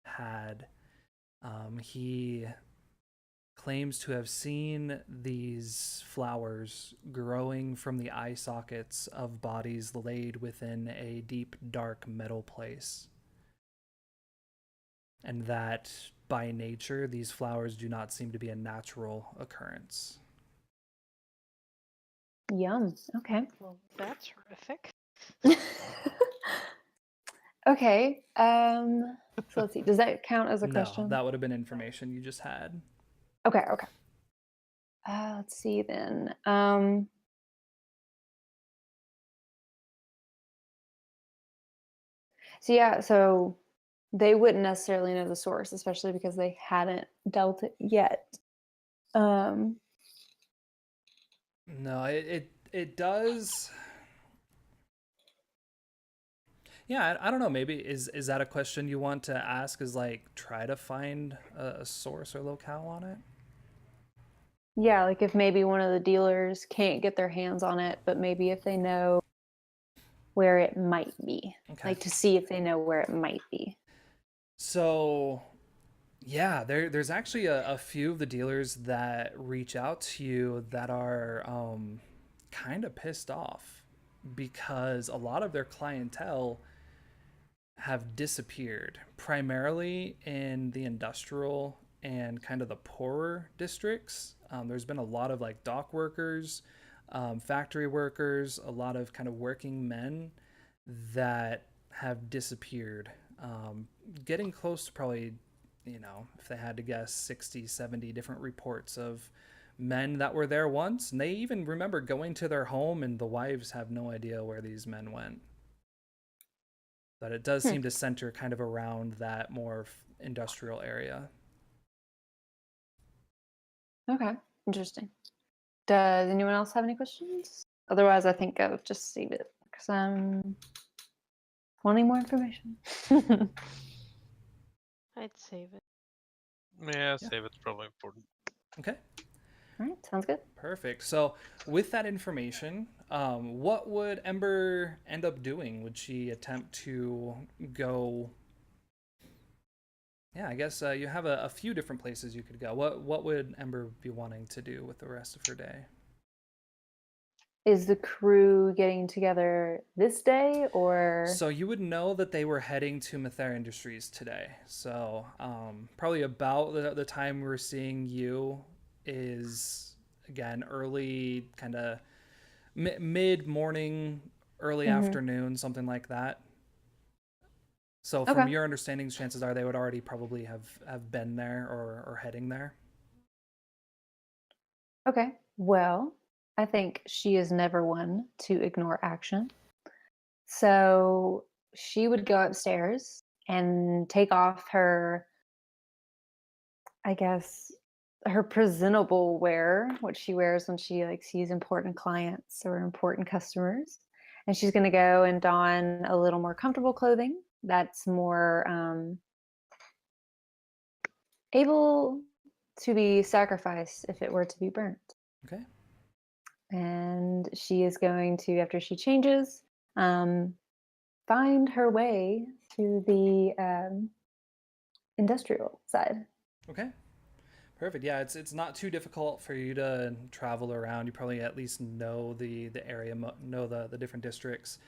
had. He claims to have seen these flowers growing from the eye sockets of bodies laid within a deep, dark metal place. And that by nature, these flowers do not seem to be a natural occurrence. Yum. Okay. Well, that's horrific. Okay. So let's see. Does that count as a question? No, that would have been information you just had. Okay. Let's see then. So they wouldn't necessarily know the source, especially because they hadn't dealt it yet. No, it does. Yeah, I don't know. Maybe is that a question you want to ask? Is like try to find a source or locale on it? Yeah, like if maybe one of the dealers can't get their hands on it, but maybe if they know where it might be, like to see if they know where it might be. So, yeah, there's actually a few of the dealers that reach out to you that are kind of pissed off because a lot of their clientele have disappeared, primarily in the industrial and kind of the poorer districts. There's been a lot of like dock workers, factory workers, a lot of kind of working men that have disappeared. Getting close to probably, if they had to guess, 60, 70 different reports of men that were there once. And they even remember going to their home, and the wives have no idea where these men went. But it does seem to center kind of around that more industrial area. Okay, interesting. Does anyone else have any questions? Otherwise, I think I'll just save it because I'm wanting more information. I'd save it. Yeah, save it's probably important. Okay. All right, sounds good. Perfect. So with that information, what would Ember end up doing? Would she attempt to go... Yeah, I guess you have a few different places you could go. What would Ember be wanting to do with the rest of her day? Is the crew getting together this day, or? So you would know that they were heading to Mather Industries today. So probably about the time we're seeing you is, again, early, kind of mid-morning, early afternoon, something like that. So from your understanding, chances are they would already probably have been there or heading there. Okay, well, I think she is never one to ignore action. So she would go upstairs and take off her, I guess, her presentable wear, what she wears when she sees important clients or important customers. And she's going to go and don a little more comfortable clothing that's more able to be sacrificed if it were to be burnt. Okay. And she is going to, after she changes, find her way to the industrial side. Okay. Perfect. Yeah, it's not too difficult for you to travel around. You probably at least know the area, know the different districts.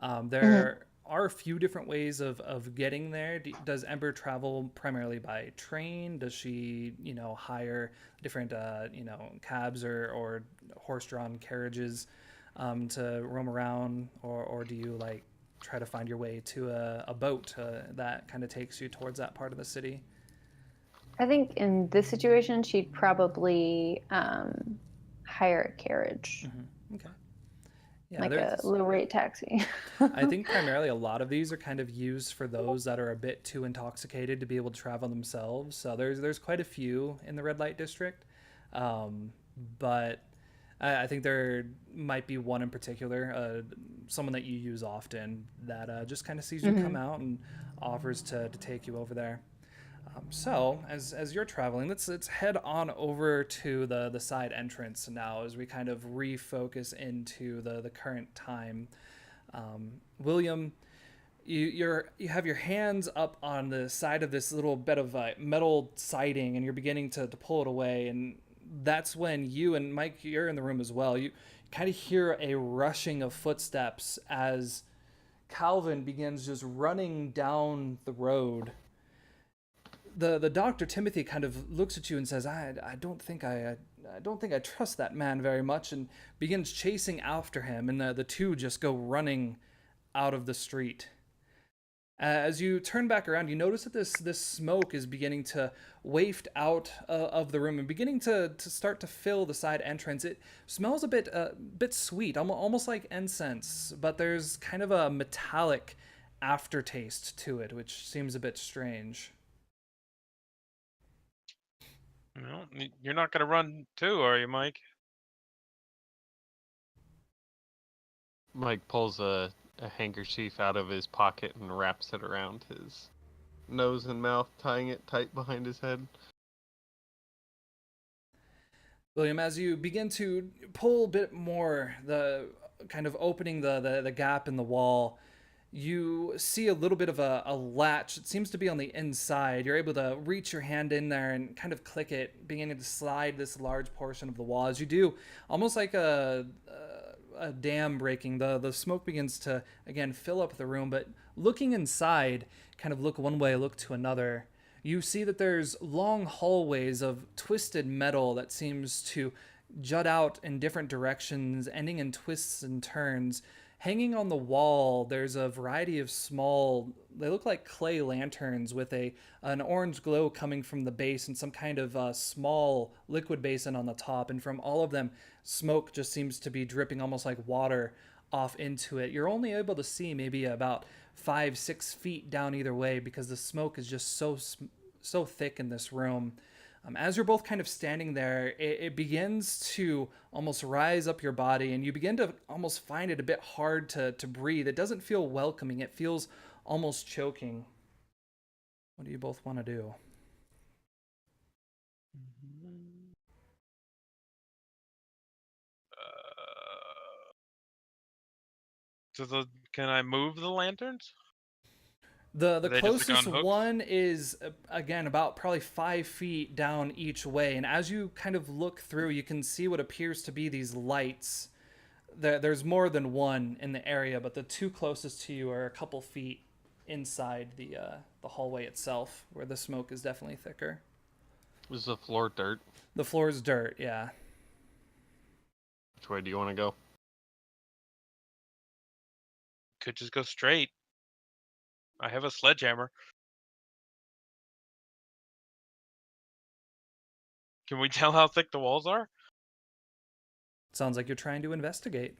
There are a few different ways of getting there. Does Ember travel primarily by train? Does she, hire different, cabs or horse-drawn carriages to roam around? Or do you, try to find your way to a boat that kind of takes you towards that part of the city? I think in this situation, she'd probably hire a carriage. Okay. Yeah, like a low rate taxi. I think primarily a lot of these are kind of used for those that are a bit too intoxicated to be able to travel themselves. So there's quite a few in the red light district, but I think there might be one in particular, someone that you use often that just kind of sees you come out and offers to take you over there. So as you're traveling, let's head on over to the side entrance now as we kind of refocus into the current time. William, you have your hands up on the side of this little bit of metal siding, and you're beginning to pull it away, and that's when you and Mike, you're in the room as well. You kind of hear a rushing of footsteps as Calvin begins just running down the road. The doctor Timothy kind of looks at you and says, "I don't think I trust that man very much," and begins chasing after him. And the two just go running out of the street. As you turn back around, you notice that this smoke is beginning to waft out of the room and beginning to start to fill the side entrance. It smells a bit sweet, almost like incense, but there's kind of a metallic aftertaste to it, which seems a bit strange. Well, you're not going to run too, are you, Mike? Mike pulls a handkerchief out of his pocket and wraps it around his nose and mouth, tying it tight behind his head. William, as you begin to pull a bit more, the kind of opening the gap in the wall, you see a little bit of a latch. It seems to be on the inside. You're able to reach your hand in there and kind of click it, beginning to slide this large portion of the wall. As you do, almost like a dam breaking, the smoke begins to, again, fill up the room. But looking inside, kind of look one way, look to another, you see that there's long hallways of twisted metal that seems to jut out in different directions, ending in twists and turns. Hanging on the wall, there's a variety of small, they look like clay lanterns with an orange glow coming from the base and some kind of small liquid basin on the top. And from all of them, smoke just seems to be dripping almost like water off into it. You're only able to see maybe about 5-6 feet down either way because the smoke is just so thick in this room. As you're both kind of standing there, it begins to almost rise up your body, and you begin to almost find it a bit hard to breathe. It doesn't feel welcoming. It feels almost choking. What do you both want to do? Can I move the lanterns? The Are they just, like, closest on hooks? one is, again, about probably 5 feet down each way. And as you kind of look through, you can see what appears to be these lights. There's more than one in the area, but the two closest to you are a couple feet inside the hallway itself, where the smoke is definitely thicker. Is the floor dirt? The floor is dirt, yeah. Which way do you want to go? Could just go straight. I have a sledgehammer. Can we tell how thick the walls are? Sounds like you're trying to investigate.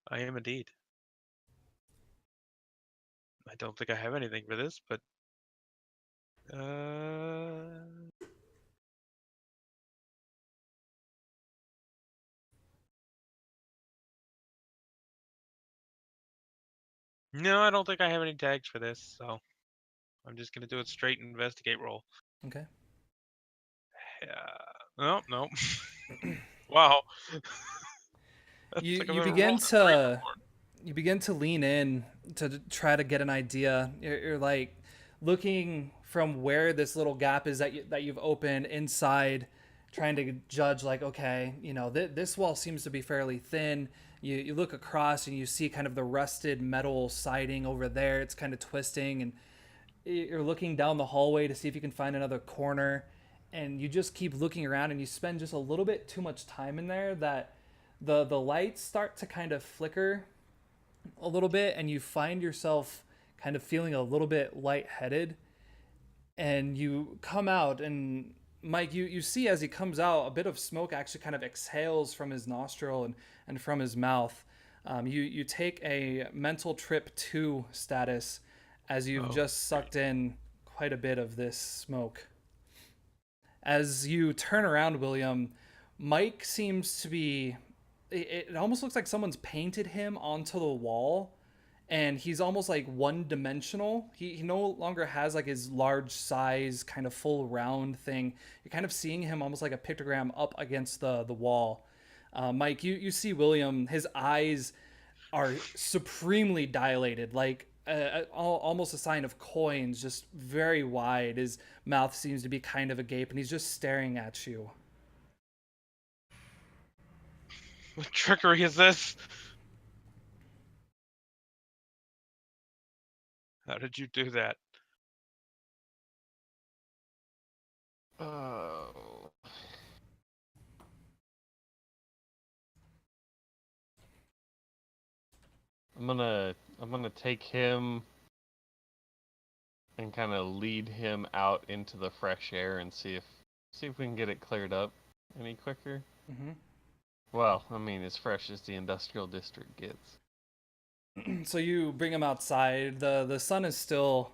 I am indeed. I don't think I have anything for this, but no, I don't think I have any tags for this, so I'm just gonna do it straight and investigate roll. Okay. No. Wow. That's You like I've you never begin rolled a three to before. you begin to lean in to try to get an idea. You're like looking from where this little gap is that you've opened inside, trying to judge like, okay, this wall seems to be fairly thin. You look across and you see kind of the rusted metal siding over there. It's kind of twisting, and you're looking down the hallway to see if you can find another corner, and you just keep looking around, and you spend just a little bit too much time in there that the lights start to kind of flicker a little bit, and you find yourself kind of feeling a little bit lightheaded, and you come out, and Mike, you see as he comes out, a bit of smoke actually kind of exhales from his nostril and from his mouth. You take a mental trip 2 status as you've just sucked in quite a bit of this smoke. As you turn around, William, Mike seems to be... It almost looks like someone's painted him onto the wall, and he's almost like one-dimensional. He no longer has like his large size, kind of full round thing. You're kind of seeing him almost like a pictogram up against the wall. Mike, you see William, his eyes are supremely dilated, like almost a sign of coins, just very wide. His mouth seems to be kind of agape, and he's just staring at you. What trickery is this? How did you do that? Oh. I'm gonna take him and kind of lead him out into the fresh air and see if we can get it cleared up any quicker. Mm-hmm. Well, I mean, as fresh as the industrial district gets. So you bring him outside. The sun is still,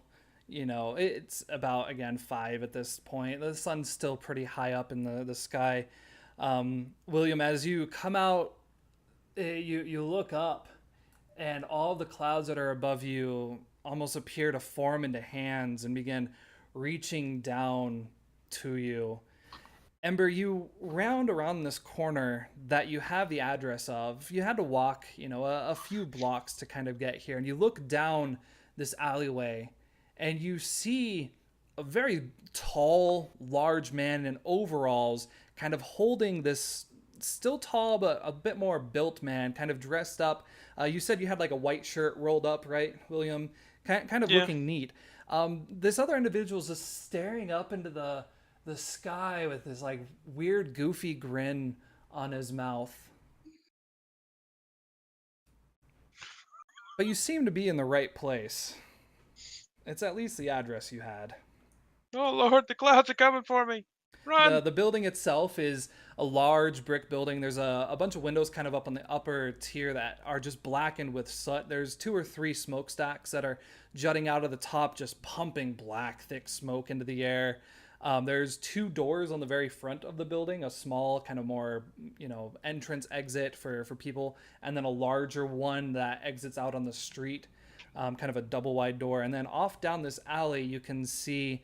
it's about, again, 5 at this point. The sun's still pretty high up in the sky. William, as you come out, you look up, and all the clouds that are above you almost appear to form into hands and begin reaching down to you. Ember, you round around this corner that you have the address of. You had to walk, a few blocks to kind of get here. And you look down this alleyway, and you see a very tall, large man in overalls kind of holding this still tall, but a bit more built man, kind of dressed up. You said you had like a white shirt rolled up, right, William? kind of Yeah. looking neat. This other individual is just staring up into the sky with this like weird, goofy grin on his mouth. But you seem to be in the right place. It's at least the address you had. Oh Lord, the clouds are coming for me. Run! The building itself is a large brick building. There's a bunch of windows kind of up on the upper tier that are just blackened with soot. There's 2 or 3 smokestacks that are jutting out of the top, just pumping black, thick smoke into the air. There's 2 doors on the very front of the building, a small kind of more, entrance exit for people, and then a larger one that exits out on the street, kind of a double wide door. And then off down this alley, you can see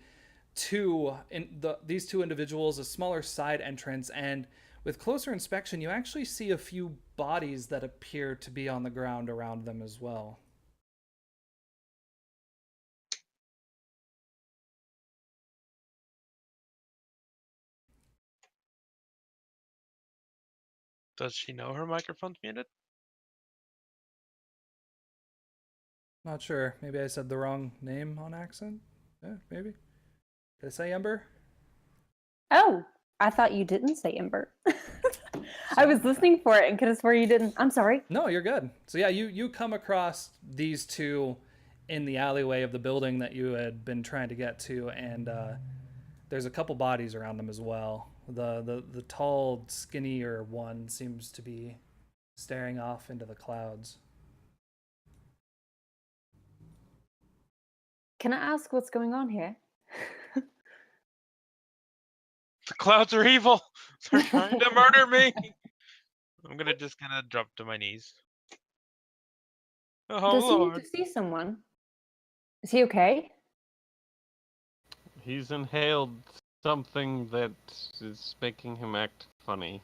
these 2 individuals, a smaller side entrance, and with closer inspection, you actually see a few bodies that appear to be on the ground around them as well. Does she know her microphone's muted? Not sure. Maybe I said the wrong name on accident. Yeah, maybe. Did I say Ember? Oh, I thought you didn't say Ember. I was listening for it and could have swore you didn't. I'm sorry. No, you're good. So yeah, you come across these 2 in the alleyway of the building that you had been trying to get to, and there's a couple bodies around them as well. The tall, skinnier one seems to be staring off into the clouds. Can I ask what's going on here? The clouds are evil. They're trying to murder me. I'm gonna just kind of drop to my knees. Oh Does he Lord. need to see someone? Is he okay? He's inhaled something that is making him act funny.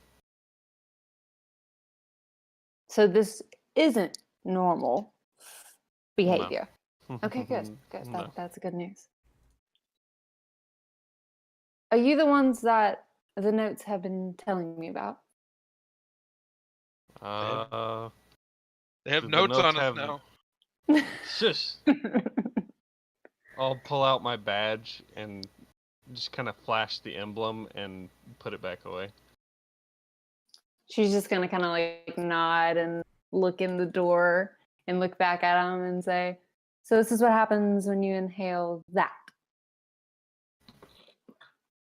So this isn't normal behavior. Okay, good. Good. No. That's good news. Are you the ones that the notes have been telling me about? They have the notes notes on us have- now. Shush. I'll pull out my badge and just kind of flash the emblem and put it back away. She's just gonna kind of like nod and look in the door and look back at him and say, "So this is what happens when you inhale that."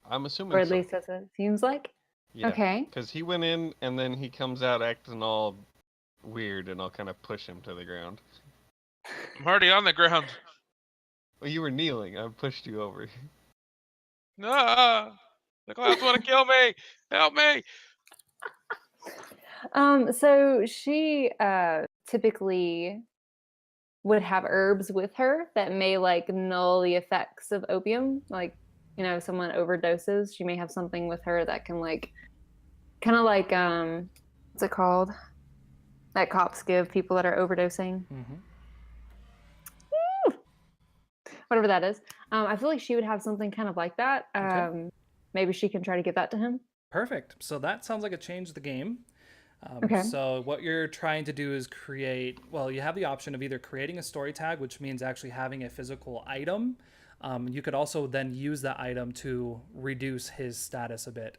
I'm assuming Or at so. least that's what it seems like. Yeah. Okay. Because he went in and then he comes out acting all weird, and I'll kind of push him to the ground. I'm already on the ground. Well, you were kneeling. I pushed you over. Ah, the clouds want to kill me. Help me. So she typically would have herbs with her that may like null the effects of opium. Like, if someone overdoses, she may have something with her that can like kind of like what's it called? That cops give people that are overdosing. Mm-hmm. Whatever that is. I feel like she would have something kind of like that. Okay. Maybe she can try to give that to him. Perfect. So that sounds like a change of the game. Okay. So what you're trying to do is you have the option of either creating a story tag, which means actually having a physical item. You could also then use that item to reduce his status a bit.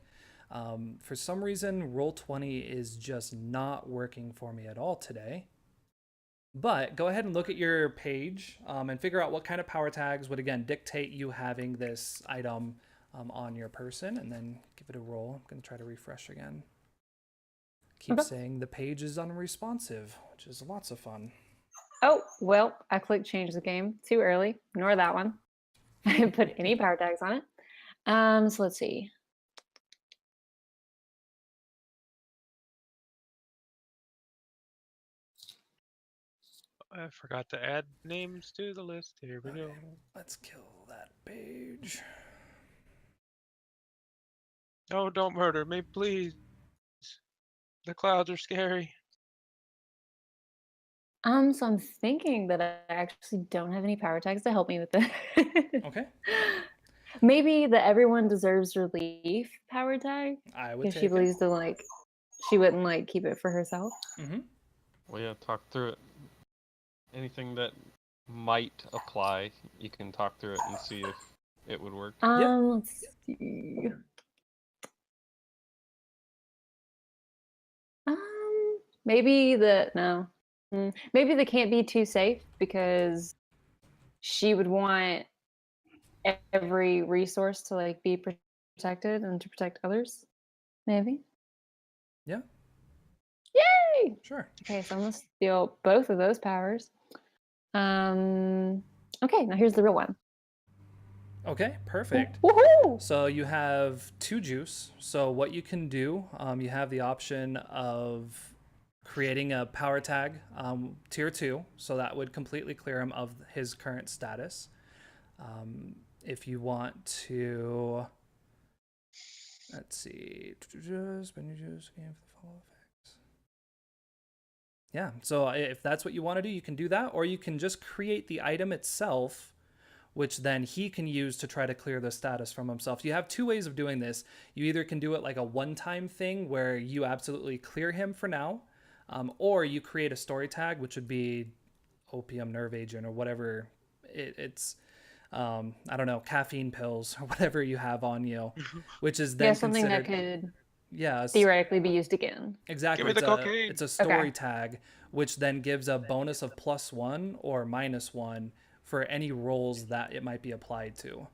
For some reason, Roll20 is just not working for me at all today. But go ahead and look at your page and figure out what kind of power tags would, again, dictate you having this item on your person, and then give it a roll. I'm going to try to refresh again. Keep saying the page is unresponsive, which is lots of fun. Oh, well, I clicked change the game too early. Ignore that one. I didn't put any power tags on it. So let's see. I forgot to add names to the list. Here we go. Let's kill that page. Oh, don't murder me, please. The clouds are scary. So I'm thinking that I actually don't have any power tags to help me with this. Okay. Maybe the everyone deserves relief power tag. I would If take she it. believes that she wouldn't keep it for herself. Mm-hmm. Well, yeah, talk through it. Anything that might apply. You can talk through it and see if it would work. Let's see. Maybe maybe they can't be too safe because she would want every resource to like be protected and to protect others. Maybe. Yeah. Yay! Sure. Okay, so I'm gonna steal both of those powers. Okay, now here's the real one. Okay, perfect. Woohoo! So you have 2 juice. So what you can do, you have the option of creating a power tag, tier 2. So that would completely clear him of his current status. If you want to, let's see, spend your juice game for the follow effects. Yeah, so if that's what you want to do, you can do that, or you can just create the item itself, which then he can use to try to clear the status from himself. You have 2 ways of doing this. You either can do it like a one-time thing where you absolutely clear him for now, or you create a story tag, which would be opium nerve agent or whatever it's, I don't know, caffeine pills or whatever you have on you, which is then something that considered, could theoretically be used again. Exactly. Give me the cocaine. It's a story tag, which then gives a bonus of +1 or -1 for any roles that it might be applied to.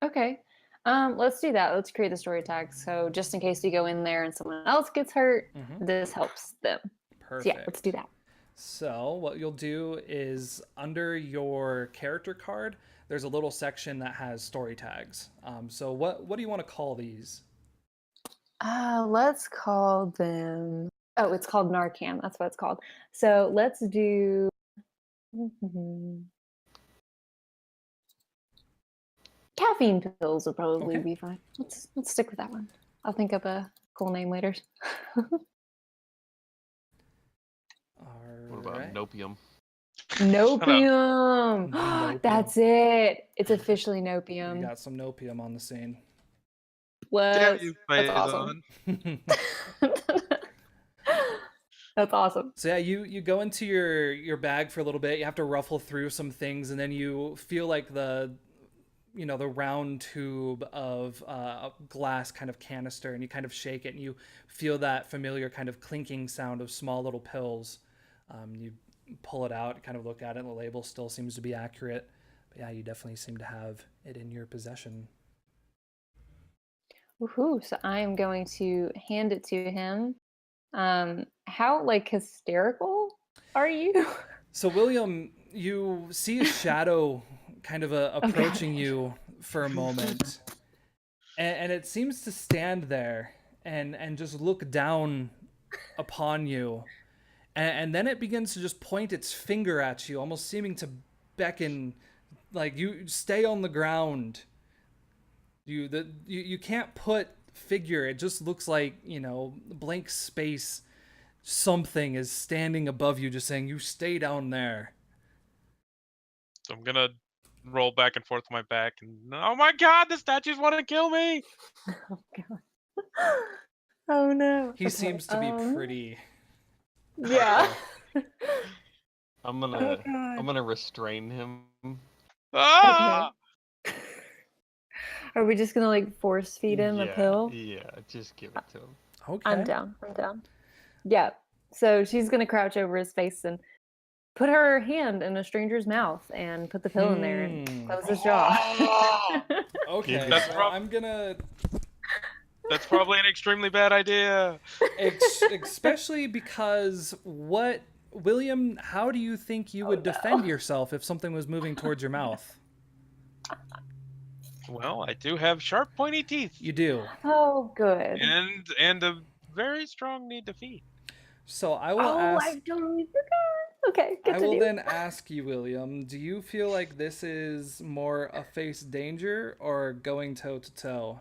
Okay. Let's do that. Let's create the story tag. So just in case you go in there and someone else gets hurt, this helps them. Perfect. So yeah, let's do that. So what you'll do is under your character card, there's a little section that has story tags. So what do you want to call these? Let's call them. Oh, it's called Narcan. That's what it's called. So let's do. Caffeine pills would probably be fine. Let's stick with that one. I'll think up a cool name later. What about Nopium? Nopium. Nopium. That's it. It's officially We Nopium. got some Nopium on the scene. What? Damn you, That's Phazon. awesome. That's awesome. So yeah, you go into your bag for a little bit. You have to ruffle through some things, and then you feel like the round tube of a glass kind of canister, and you kind of shake it, and you feel that familiar kind of clinking sound of small little pills. You pull it out, kind of look at it, and the label still seems to be accurate. But yeah, you definitely seem to have it in your possession. Woohoo! So I am going to hand it to him. How like hysterical are you? So William, you see a shadow kind of approaching you for a moment, and it seems to stand there and just look down upon you, and then it begins to just point its finger at you, almost seeming to beckon, like, you stay on the ground. You can't put figure. It just looks like, blank space. Something is standing above you, just saying, you stay down there. So I'm gonna roll back and forth my back, and oh my god, the statues want to kill me! Oh god. Oh no. He seems to be pretty. Yeah. I'm gonna restrain him. Ah! Okay. Are we just gonna like force feed him a pill? Yeah, just give it to him. Okay. I'm down. Yeah. So she's gonna crouch over his face and put her hand in a stranger's mouth and put the pill in there and close his jaw. Okay. That's That's probably an extremely bad idea. Especially because William, how do you think you would defend yourself if something was moving towards your mouth? Well, I do have sharp, pointy teeth. You do. Oh, good. And a very strong need to feed. So I will ask. I totally forgot. Okay, I will then ask you, William, do you feel like this is more a face danger or going toe to toe?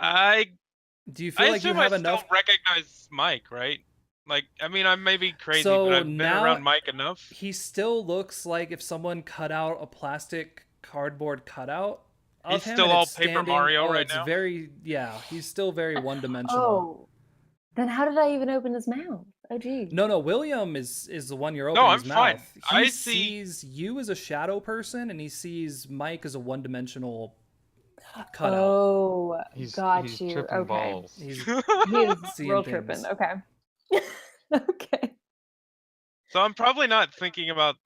Do you feel like you have enough? Still recognize Mike, right? Like, I mean, I may be crazy, So but I've been now around Mike enough. He still looks like if someone cut out a plastic cardboard cutout of He's him. still and all it's Paper standing, Mario right it's now? He's still very one-dimensional. Oh, then how did I even open his mouth? Oh, geez. No, William is the one you're No, opening I'm his fine. mouth. He I see- sees you as a shadow person, and he sees Mike as a one-dimensional cutout. Oh, He's got you. tripping Okay. balls. He's He is seeing real things. tripping. Okay. Okay. So I'm probably not thinking about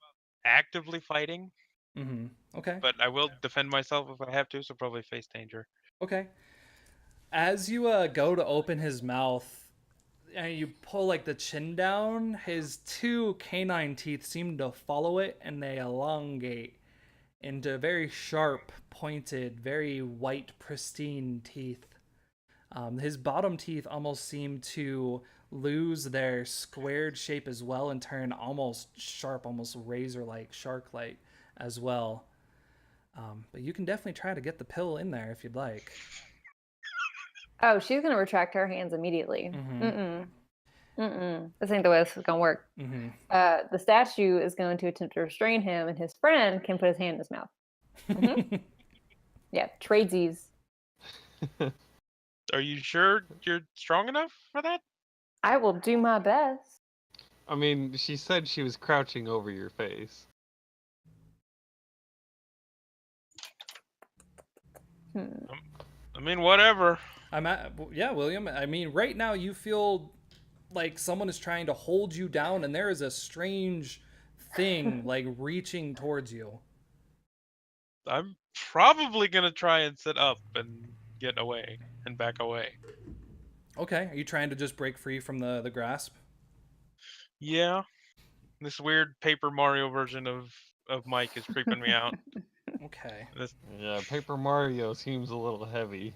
actively fighting, Mm-hmm. Okay. but I will defend myself if I have to, so probably face danger. Okay. As you go to open his mouth, and you pull like the chin down, his two canine teeth seem to follow it, and they elongate into very sharp, pointed, very white, pristine teeth. His bottom teeth almost seem to lose their squared shape as well and turn almost sharp, almost razor-like, shark-like as well. But you can definitely try to get the pill in there if you'd like. Oh, she's gonna retract her hands immediately. Mhm. This ain't the way this is gonna work. Mm-hmm. The statue is going to attempt to restrain him, and his friend can put his hand in his mouth. Mhm. Yeah, tradesies. Are you sure you're strong enough for that? I will do my best. I mean, she said she was crouching over your face. I mean, whatever. William. I mean, right now you feel like someone is trying to hold you down, and there is a strange thing like reaching towards you. I'm probably gonna try and sit up and get away and back away. Okay, are you trying to just break free from the grasp? Yeah. This weird Paper Mario version of Mike is creeping me out. Okay. Yeah, Paper Mario seems a little heavy.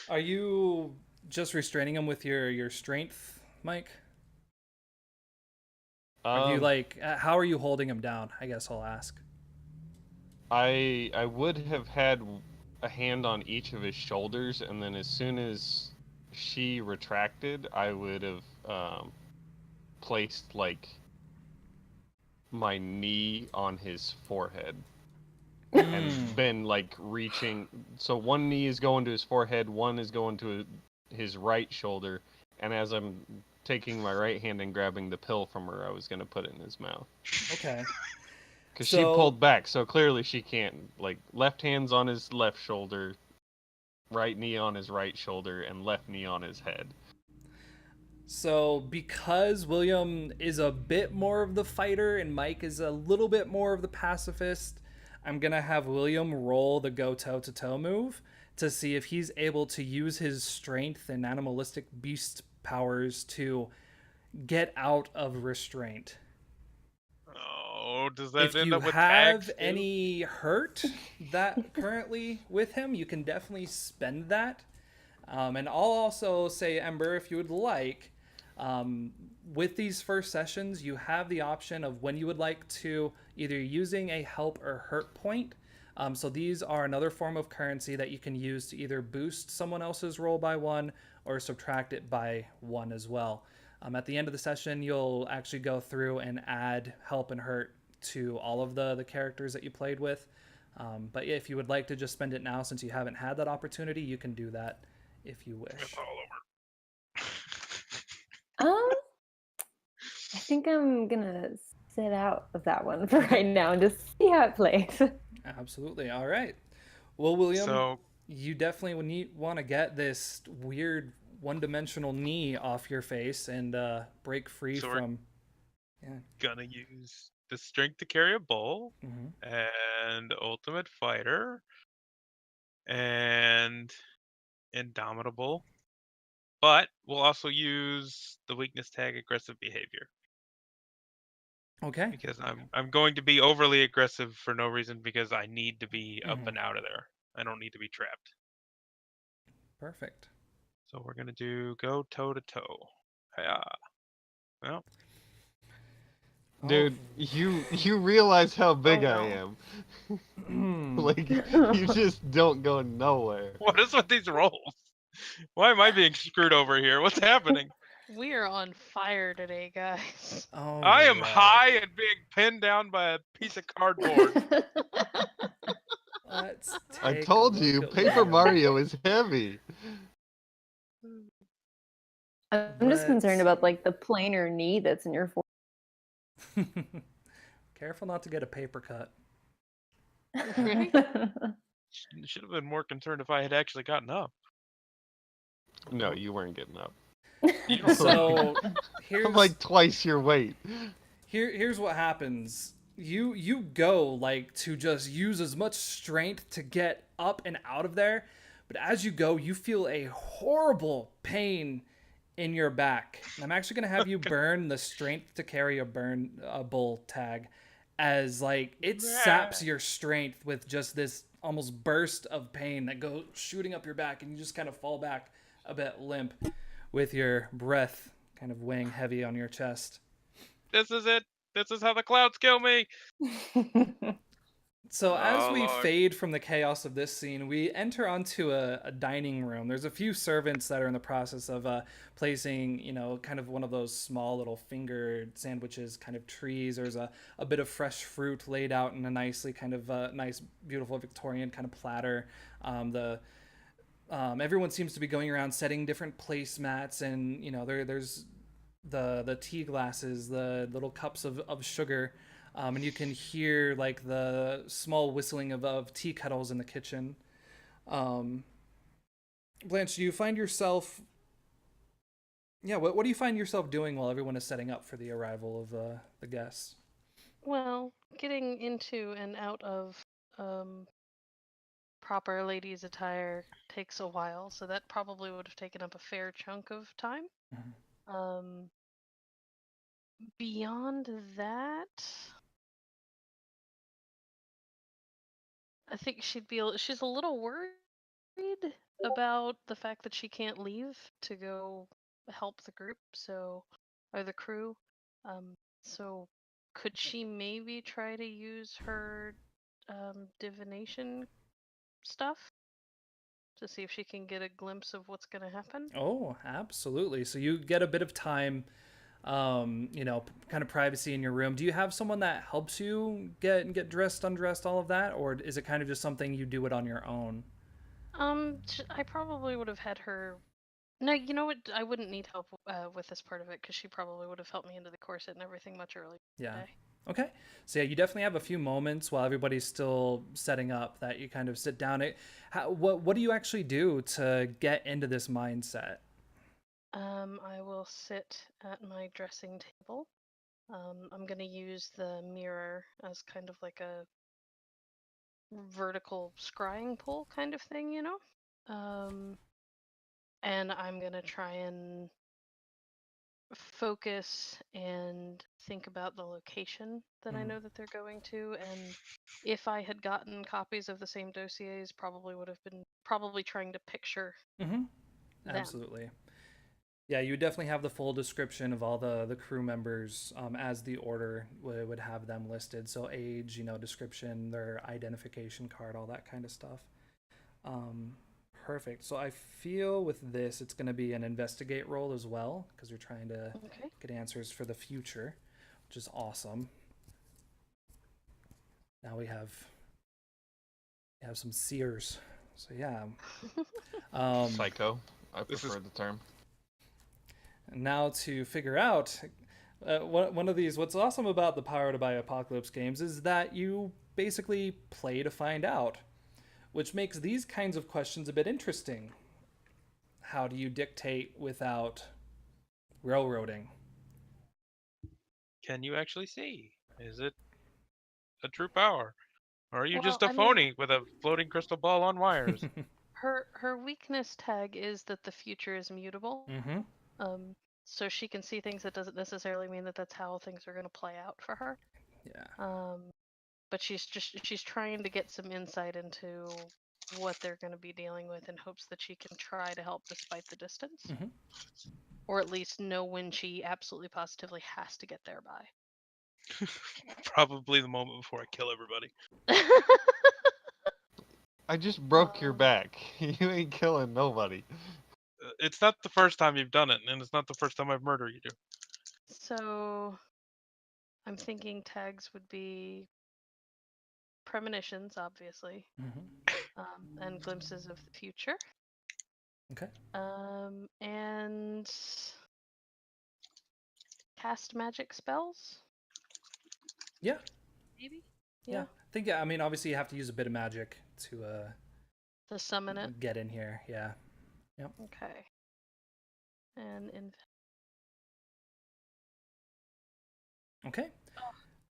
Are you just restraining him with your strength, Mike? Are you like how are you holding him down? I guess I'll ask. I would have had a hand on each of his shoulders, and then as soon as she retracted, I would have placed like my knee on his forehead and been like reaching. So one knee is going to his forehead, one is going to his right shoulder, and as I'm taking my right hand and grabbing the pill from her, I was gonna put it in his mouth. Okay. Because she pulled back, so clearly she can't. Like, left hand's on his left shoulder, right knee on his right shoulder, and left knee on his head. So because William is a bit more of the fighter and Mike is a little bit more of the pacifist, I'm going to have William roll the go toe-to-toe move to see if he's able to use his strength and animalistic beast powers to get out of restraint. Oh, does that end up with If you have tags, too? any hurt that currently with him, you can definitely spend that. And I'll also say, Ember, if you would like, with these first sessions, you have the option of when you would like to either using a help or hurt point. So these are another form of currency that you can use to either boost someone else's roll by 1 or subtract it by 1 as well. At the end of the session, you'll actually go through and add help and hurt to all of the characters that you played with. But if you would like to just spend it now, since you haven't had that opportunity, you can do that if you wish. It's all over. I think I'm gonna sit out of that one for right now and just see how it plays. Absolutely. All right. Well, William, So, you definitely want to get this weird one-dimensional knee off your face and break free So we're- from. gonna use the strength to carry a bull, Mhm. and ultimate fighter, and indomitable. But we'll also use the weakness tag aggressive behavior. Okay. Because I'm going to be overly aggressive for no reason because I need to be up Mhm. and out of there. I don't need to be trapped. Perfect. So we're gonna do go toe to toe. Yeah. Well, Dude, you realize how big Oh, I no. am. Like, you just don't go nowhere. what is with these rolls? Why am I being screwed over here? What's happening? We are on fire today, guys. Oh, I am right. high and being pinned down by a piece of cardboard. Let's I take a told you, look at Paper William. Mario is heavy. I'm just concerned about like the planar knee that's in your forehead. Careful not to get a paper cut. Should have been more concerned if I had actually gotten up. No, you weren't getting up. So here's I'm like twice your weight. here's what happens. You go like to just use as much strength to get up and out of there, but as you go, you feel a horrible pain in your back. And I'm actually gonna have you burn the strength to carry a bull tag, as like it saps your strength with just this almost burst of pain that goes shooting up your back, and you just kind of fall back a bit limp, with your breath kind of weighing heavy on your chest. This is it. This is how the clouds kill me. So as we Lord. fade from the chaos of this scene, we enter onto a dining room. There's a few servants that are in the process of placing, kind of one of those small little fingered sandwiches, kind of trees. There's a bit of fresh fruit laid out in a nicely kind of nice, beautiful Victorian kind of platter. Everyone seems to be going around setting different placemats, and there's the tea glasses, the little cups of sugar. And you can hear like the small whistling of tea kettles in the kitchen. Blanche, do you find yourself... Yeah, what do you find yourself doing while everyone is setting up for the arrival of the guests? Well, getting into and out of proper ladies' attire takes a while, so that probably would have taken up a fair chunk of time. Mhm. Beyond that, I think she's a little worried about the fact that she can't leave to go help the group, or the crew. So could she maybe try to use her divination stuff to see if she can get a glimpse of what's going to happen? Oh, absolutely. So you get a bit of time, kind of privacy in your room. Do you have someone that helps you get dressed, undressed, all of that, or is it kind of just something you do it on your own? I probably would have had her. No, you know what? I wouldn't need help with this part of it because she probably would have helped me into the corset and everything much earlier Yeah. today. Okay. So yeah, you definitely have a few moments while everybody's still setting up that you kind of sit down. What do you actually do to get into this mindset? I will sit at my dressing table. I'm going to use the mirror as kind of like a vertical scrying pole kind of thing, and I'm going to try and focus and think about the location that I know that they're going to, and if I had gotten copies of the same dossiers, probably would have been trying to picture them. Absolutely. Yeah, you would definitely have the full description of all the crew members as the order would have them listed. So age, description, their identification card, all that kind of stuff. Perfect. So I feel with this, it's going to be an investigate roll as well, because you're trying to get answers for the future, which is awesome. Now we have some seers. So yeah. Psycho. I prefer the term. Now to figure out one of these, what's awesome about the Powered by Apocalypse games is that you basically play to find out, which makes these kinds of questions a bit interesting. How do you dictate without railroading? Can you actually see? Is it a true power? Or are you Well, just a phony with a floating crystal ball on wires? Her weakness tag is that the future is mutable. So she can see things. That doesn't necessarily mean that that's how things are going to play out for her. Yeah. But she's trying to get some insight into what they're going to be dealing with in hopes that she can try to help despite the distance. Or at least know when she absolutely positively has to get there by. Probably the moment before I kill everybody. I just broke your back. You ain't killing nobody. It's not the first time you've done it, and it's not the first time I've murdered you. So I'm thinking tags would be premonitions, obviously, and glimpses of the future. Okay. And cast magic spells? Yeah. Maybe? Yeah. I think, I mean, obviously you have to use a bit of magic to summon it? get in here. Yeah. Yep. Okay. And Okay.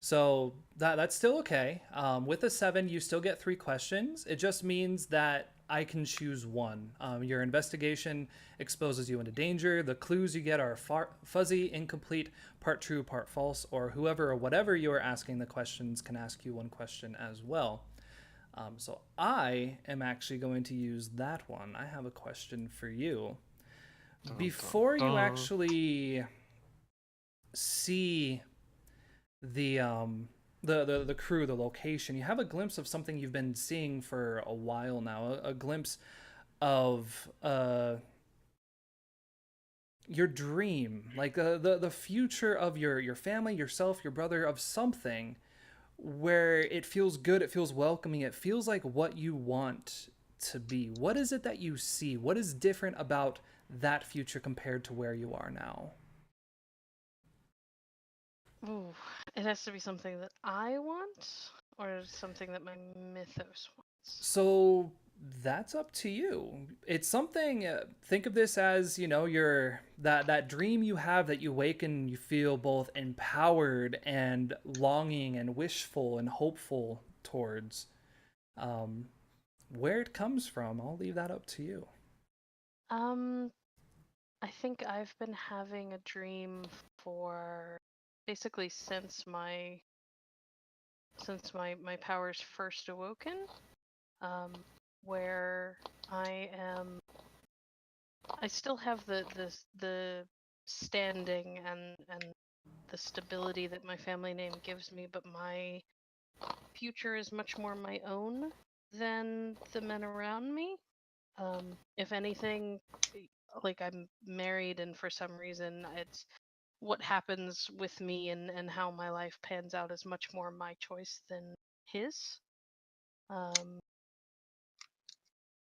So that's still okay. With a 7, you still get 3 questions. It just means that I can choose one. Your investigation exposes you into danger. The clues you get are fuzzy, incomplete, part true, part false, or whoever or whatever you are asking the questions can ask you one question as well. So I am actually going to use that one. I have a question for you. Before you actually see the crew, the location, you have a glimpse of something you've been seeing for a while now, a glimpse of your dream, like the future of your family, yourself, your brother, of something where it feels good, it feels welcoming, it feels like what you want to be. What is it that you see? What is different about that future compared to where you are now? ooh, it has to be something that I want, or something that my mythos wants. So that's up to you. It's something. Think of this as, you know, your that dream you have that you wake and you feel both empowered and longing and wishful and hopeful towards. Where it comes from, I'll leave that up to you. I think I've been having a dream for basically since my powers first awoken, where I still have the standing and the stability that my family name gives me, but my future is much more my own than the men around me. If anything, like I'm married, and for some reason it's what happens with me and how my life pans out is much more my choice than his.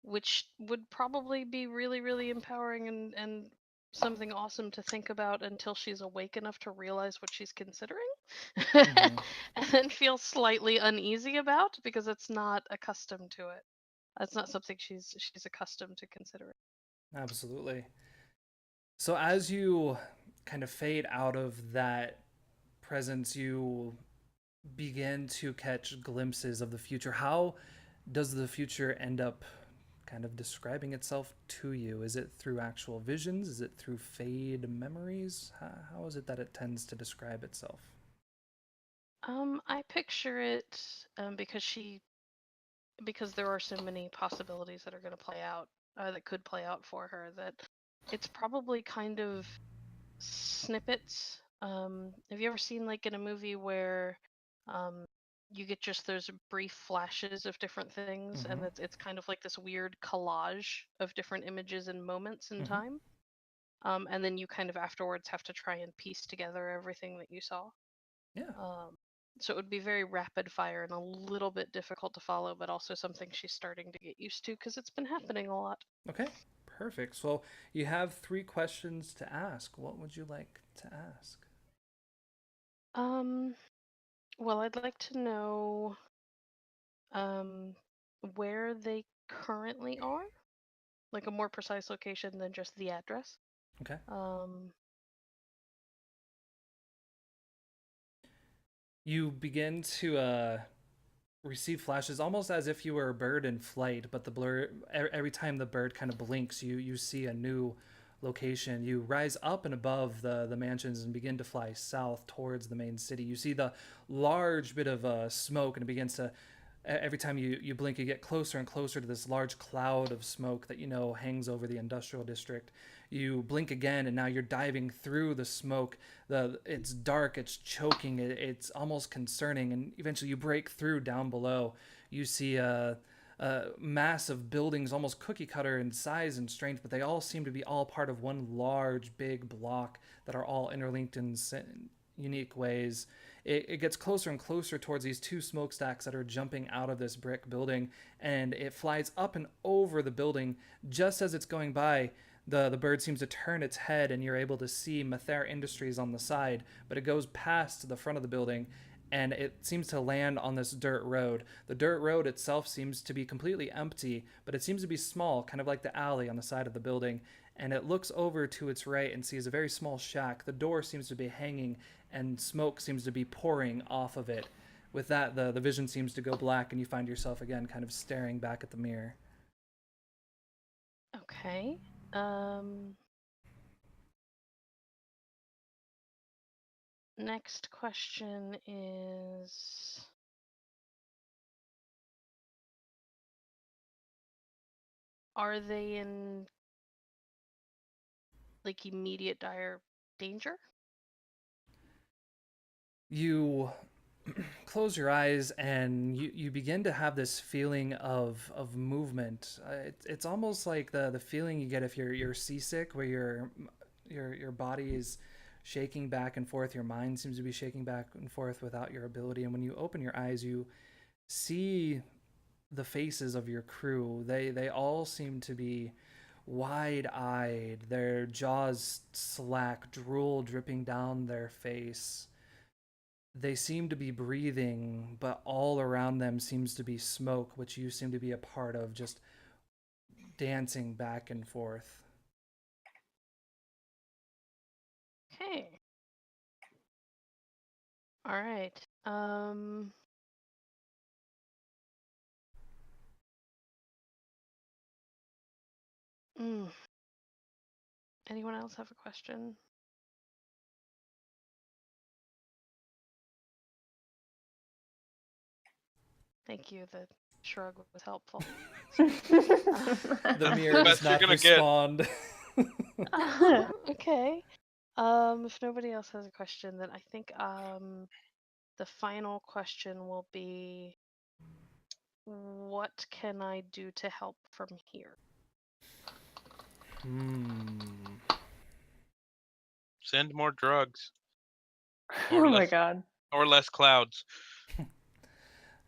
Which would probably be really, really empowering and something awesome to think about until she's awake enough to realize what she's considering. Mm-hmm. And then feel slightly uneasy about because it's not accustomed to it. That's not something she's accustomed to considering. Absolutely. So as you kind of fade out of that presence, you begin to catch glimpses of the future. How does the future end up kind of describing itself to you? Is it through actual visions? Is it through fade memories? How is it that it tends to describe itself? I picture it because there are so many possibilities that are going to play out, that could play out for her, that it's probably kind of snippets. Have you ever seen, like, in a movie where you get just those brief flashes of different things, Mm-hmm. and it's kind of like this weird collage of different images and moments in Mm-hmm. time, and then you kind of afterwards have to try and piece together everything that you saw. Yeah. So it would be very rapid fire and a little bit difficult to follow, but also something she's starting to get used to because it's been happening a lot. Okay. Perfect. So you have 3 questions to ask. What would you like to ask? Well, I'd like to know where they currently are, like a more precise location than just the address. Okay. You begin to receive flashes almost as if you were a bird in flight, but the blur every time the bird kind of blinks, you see a new location. You rise up and above the mansions and begin to fly south towards the main city. You see the large bit of smoke, and it begins to, every time you blink, you get closer and closer to this large cloud of smoke that you know hangs over the industrial district. You blink again, and now you're diving through the smoke. It's dark, it's choking, it's almost concerning, and eventually you break through down below. You see a massive buildings, almost cookie cutter in size and strength, but they all seem to be all part of one large, big block that are all interlinked in unique ways. It gets closer and closer towards these 2 smokestacks that are jumping out of this brick building, and it flies up and over the building. Just as it's going by, The bird seems to turn its head, and you're able to see Mather Industries on the side, but it goes past the front of the building, and it seems to land on this dirt road. The dirt road itself seems to be completely empty, but it seems to be small, kind of like the alley on the side of the building. And it looks over to its right and sees a very small shack. The door seems to be hanging, and smoke seems to be pouring off of it. With that, the vision seems to go black, and you find yourself again kind of staring back at the mirror. Okay. Next question is, are they in like immediate dire danger? You close your eyes and you begin to have this feeling of movement. It's almost like the feeling you get if you're seasick, where your body is shaking back and forth, your mind seems to be shaking back and forth without your ability. And when you open your eyes, you see the faces of your crew. They all seem to be wide-eyed, their jaws slack, drool dripping down their face. They seem to be breathing, but all around them seems to be smoke, which you seem to be a part of, just dancing back and forth. Okay. All right. Anyone else have a question? Thank you. The shrug was helpful. The mirror does not respond. Okay. If nobody else has a question, then I think the final question will be, what can I do to help from here? Send more drugs. Oh my god. Or less clouds.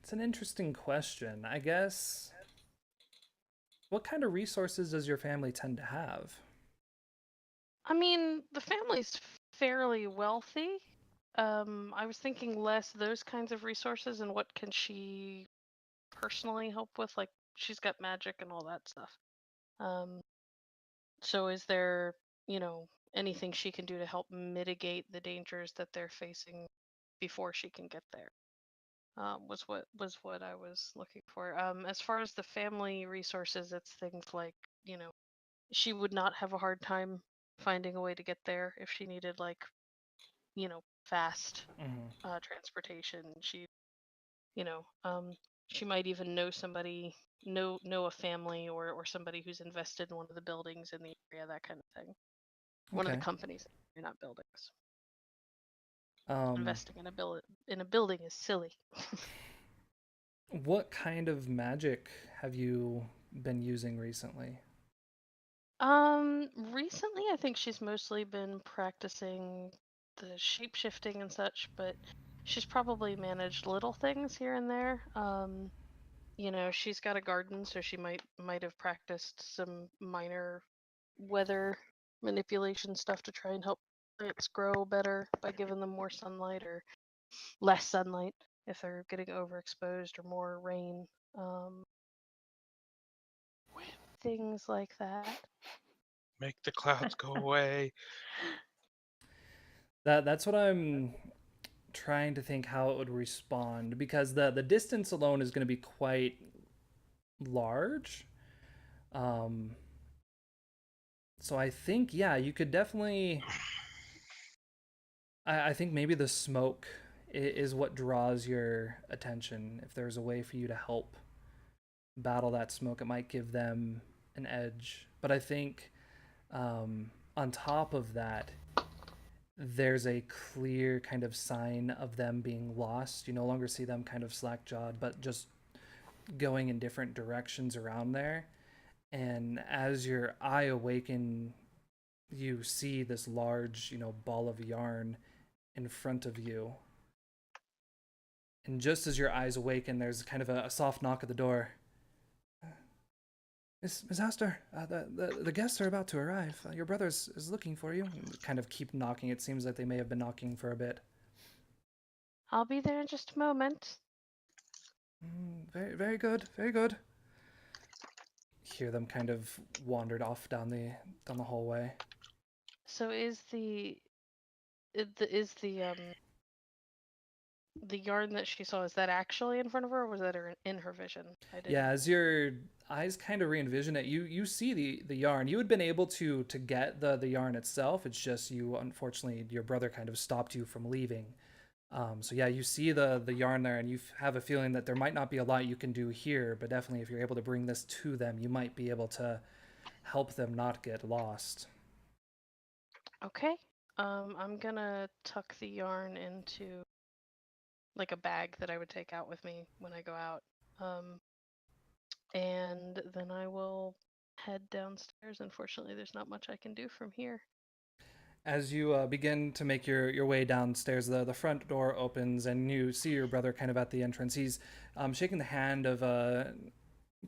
It's an interesting question. I guess, what kind of resources does your family tend to have? I mean, the family's fairly wealthy. I was thinking less those kinds of resources and what can she personally help with, like she's got magic and all that stuff. So is there, anything she can do to help mitigate the dangers that they're facing before she can get there? Was what I was looking for. As far as the family resources, it's things like, she would not have a hard time finding a way to get there if she needed, like, fast transportation. She, she might even know somebody, know a family or somebody who's invested in one of the buildings in the area, that kind of thing. One of the companies, not buildings. Investing in a building is silly. What kind of magic have you been using recently? Recently I think she's mostly been practicing the shape shifting and such, but she's probably managed little things here and there. She's got a garden, so she might have practiced some minor weather manipulation stuff to try and help plants grow better by giving them more sunlight or less sunlight if they're getting overexposed, or more rain. Things like that. Make the clouds go away. That's what I'm trying to think how it would respond, because the distance alone is going to be quite large. So I think, yeah, you could definitely. I think maybe the smoke is what draws your attention. If there's a way for you to help battle that smoke, it might give them an edge. But I think on top of that, there's a clear kind of sign of them being lost. You no longer see them kind of slack-jawed, but just going in different directions around there. And as your eye awaken, you see this large, ball of yarn in front of you. And just as your eyes awaken, there's kind of a soft knock at the door. Miss Astor, the guests are about to arrive. Your brother is looking for you. And kind of keep knocking. It seems like they may have been knocking for a bit. I'll be there in just a moment. Very, very good, very good. Hear them kind of wandered off down the hallway. So is the yarn that she saw, is that actually in front of her, or was that in her vision? Yeah, as your eyes kind of re-envision it, you see the yarn. You had been able to get the yarn itself. It's just you, unfortunately, your brother kind of stopped you from leaving. So yeah, you see the yarn there, and you have a feeling that there might not be a lot you can do here, but definitely if you're able to bring this to them, you might be able to help them not get lost. Okay. I'm gonna tuck the yarn into like a bag that I would take out with me when I go out. And then I will head downstairs. Unfortunately, there's not much I can do from here. As you begin to make your way downstairs, the front door opens and you see your brother kind of at the entrance. He's shaking the hand of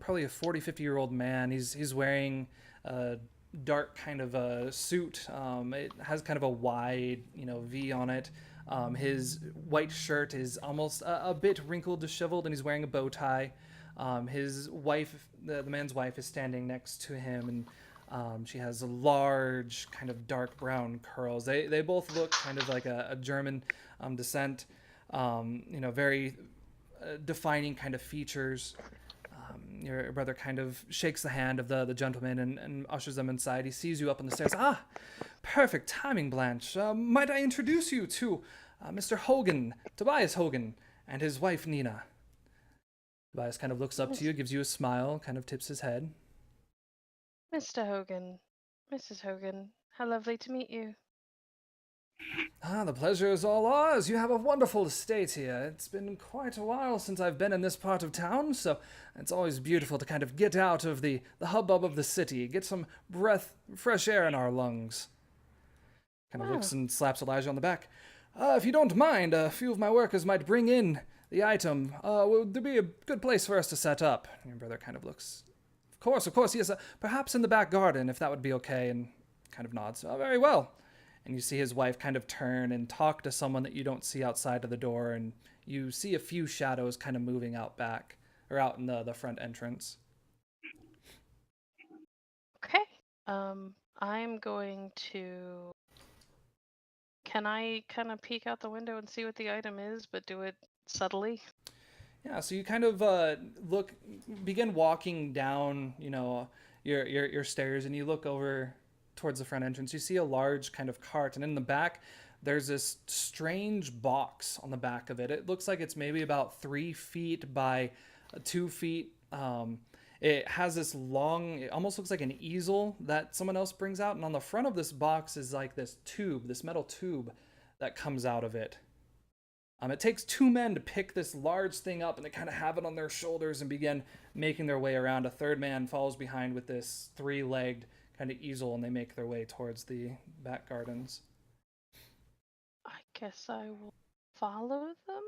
probably a 40, 50-year-old man. He's wearing a dark kind of a suit. It has kind of a wide, V on it. His white shirt is almost a bit wrinkled, disheveled, and he's wearing a bow tie. His wife, the man's wife, is standing next to him, and she has a large, kind of dark brown curls. They both look kind of like a German descent. Very defining kind of features. Your brother kind of shakes the hand of the gentleman and ushers them inside. He sees you up on the stairs. Ah, perfect timing, Blanche. Might I introduce you to Mr. Hogan, Tobias Hogan, and his wife, Nina. Tobias kind of looks up to you, gives you a smile, kind of tips his head. Mr. Hogan, Mrs. Hogan, how lovely to meet you. The pleasure is all ours. You have a wonderful estate here. It's been quite a while since I've been in this part of town, so it's always beautiful to kind of get out of the hubbub of the city, get some fresh air in our lungs. Kind of looks and slaps Elijah on the back. If you don't mind, a few of my workers might bring in the item. Would there be a good place for us to set up? Your brother kind of looks. Of course, yes. Perhaps in the back garden, if that would be okay, and kind of nods. Very well. And you see his wife kind of turn and talk to someone that you don't see outside of the door, and you see a few shadows kind of moving out back, or out in the front entrance. Okay. I'm going to... Can I kind of peek out the window and see what the item is, but do it subtly? Yeah, so you kind of begin walking down, your stairs, and you look over towards the front entrance. You see a large kind of cart, and in the back, there's this strange box on the back of it. It looks like it's maybe about 3 feet by 2 feet. It has this long, it almost looks like an easel that someone else brings out, and on the front of this box is like this metal tube that comes out of it. It takes 2 men to pick this large thing up, and they kind of have it on their shoulders and begin making their way around. A third man follows behind with this 3-legged kind of easel, and they make their way towards the back gardens. I guess I will follow them.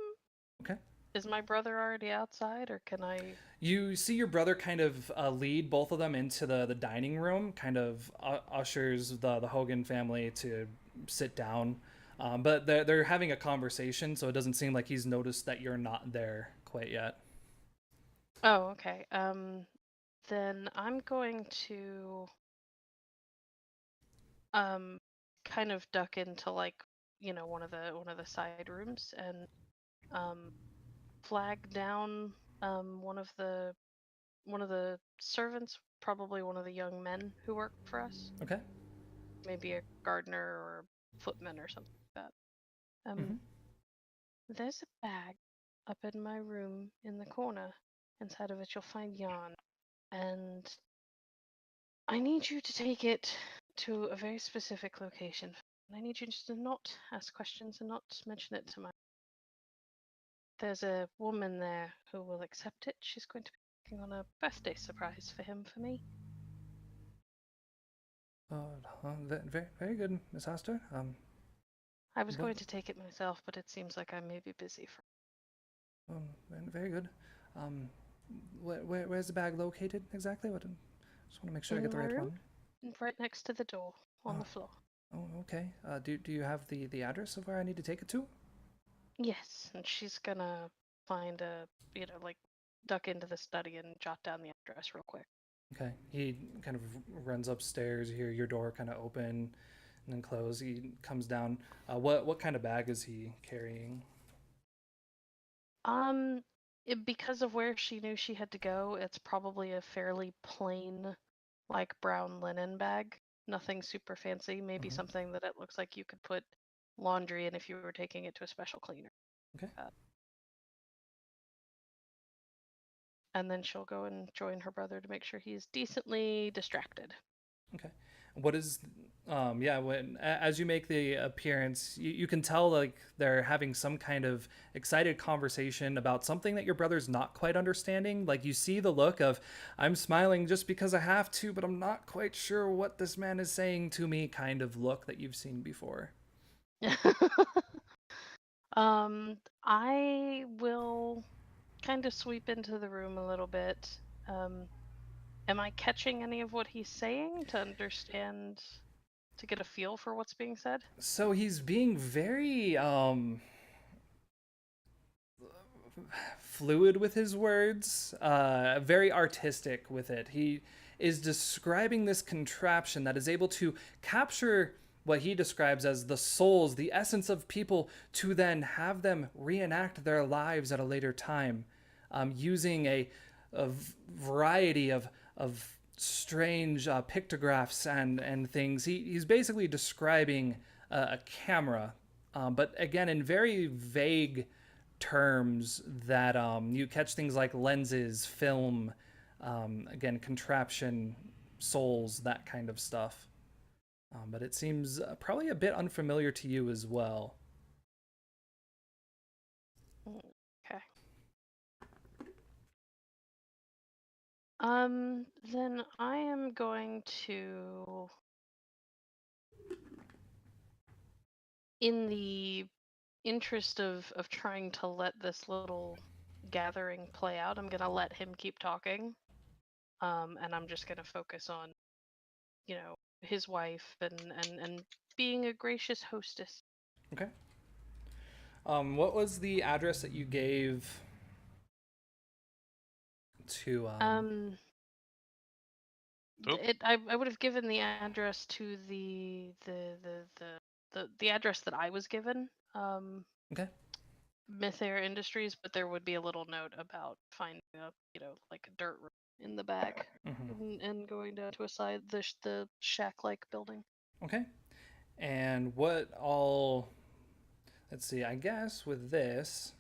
Okay. Is my brother already outside, or can I... You see your brother kind of lead both of them into the dining room, kind of ushers the Hogan family to sit down. But they're having a conversation, so it doesn't seem like he's noticed that you're not there quite yet. Oh, okay. Then I'm going to kind of duck into one of the side rooms and flag down one of the servants, probably one of the young men who work for us. Okay. Maybe a gardener or a footman or something like that. There's a bag up in my room in the corner. Inside of it you'll find yarn, and I need you to take it to a very specific location. I need you just to not ask questions and not mention it to my... There's a woman there who will accept it. She's going to be working on a birthday surprise for him for me. Very, very good, Miss Astor. I was going to take it myself, but it seems like I may be busy for... Very good. Where's the bag located exactly? Just want to make sure I In get the my right room? one. Right next to the door on Oh. the floor. Oh, okay. Do you have the address of where I need to take it to? Yes, and she's gonna find like duck into the study and jot down the address real quick. Okay. He kind of runs upstairs. You hear your door kind of open and then close. He comes down. What kind of bag is he carrying? Because of where she knew she had to go, it's probably a fairly plain, like brown linen bag. Nothing super fancy. Maybe Mhm. something that it looks like you could put laundry in if you were taking it to a special cleaner. Okay. And then she'll go and join her brother to make sure he's decently distracted. Okay. What is as you make the appearance, you can tell like they're having some kind of excited conversation about something that your brother's not quite understanding. Like you see the look of I'm smiling just because I have to, but I'm not quite sure what this man is saying to me kind of look that you've seen before. I will kind of sweep into the room a little bit. Am I catching any of what he's saying to understand, to get a feel for what's being said? So he's being very fluid with his words, very artistic with it. He is describing this contraption that is able to capture what he describes as the souls, the essence of people, to then have them reenact their lives at a later time, using a variety of strange pictographs and things. He's basically describing a camera, but again in very vague terms that you catch things like lenses, film, again contraption, souls, that kind of stuff. But it seems probably a bit unfamiliar to you as well. Okay. Then I am going to, in the interest of trying to let this little gathering play out, I'm gonna let him keep talking. And I'm just gonna focus on, his wife and being a gracious hostess. Okay. What was the address that you gave to I would have given the address to the address that I was given. Okay. Mythair Industries, but there would be a little note about finding like a dirt road in the back and going down to a side, the shack-like building. Okay. And what all, let's see, I guess with this,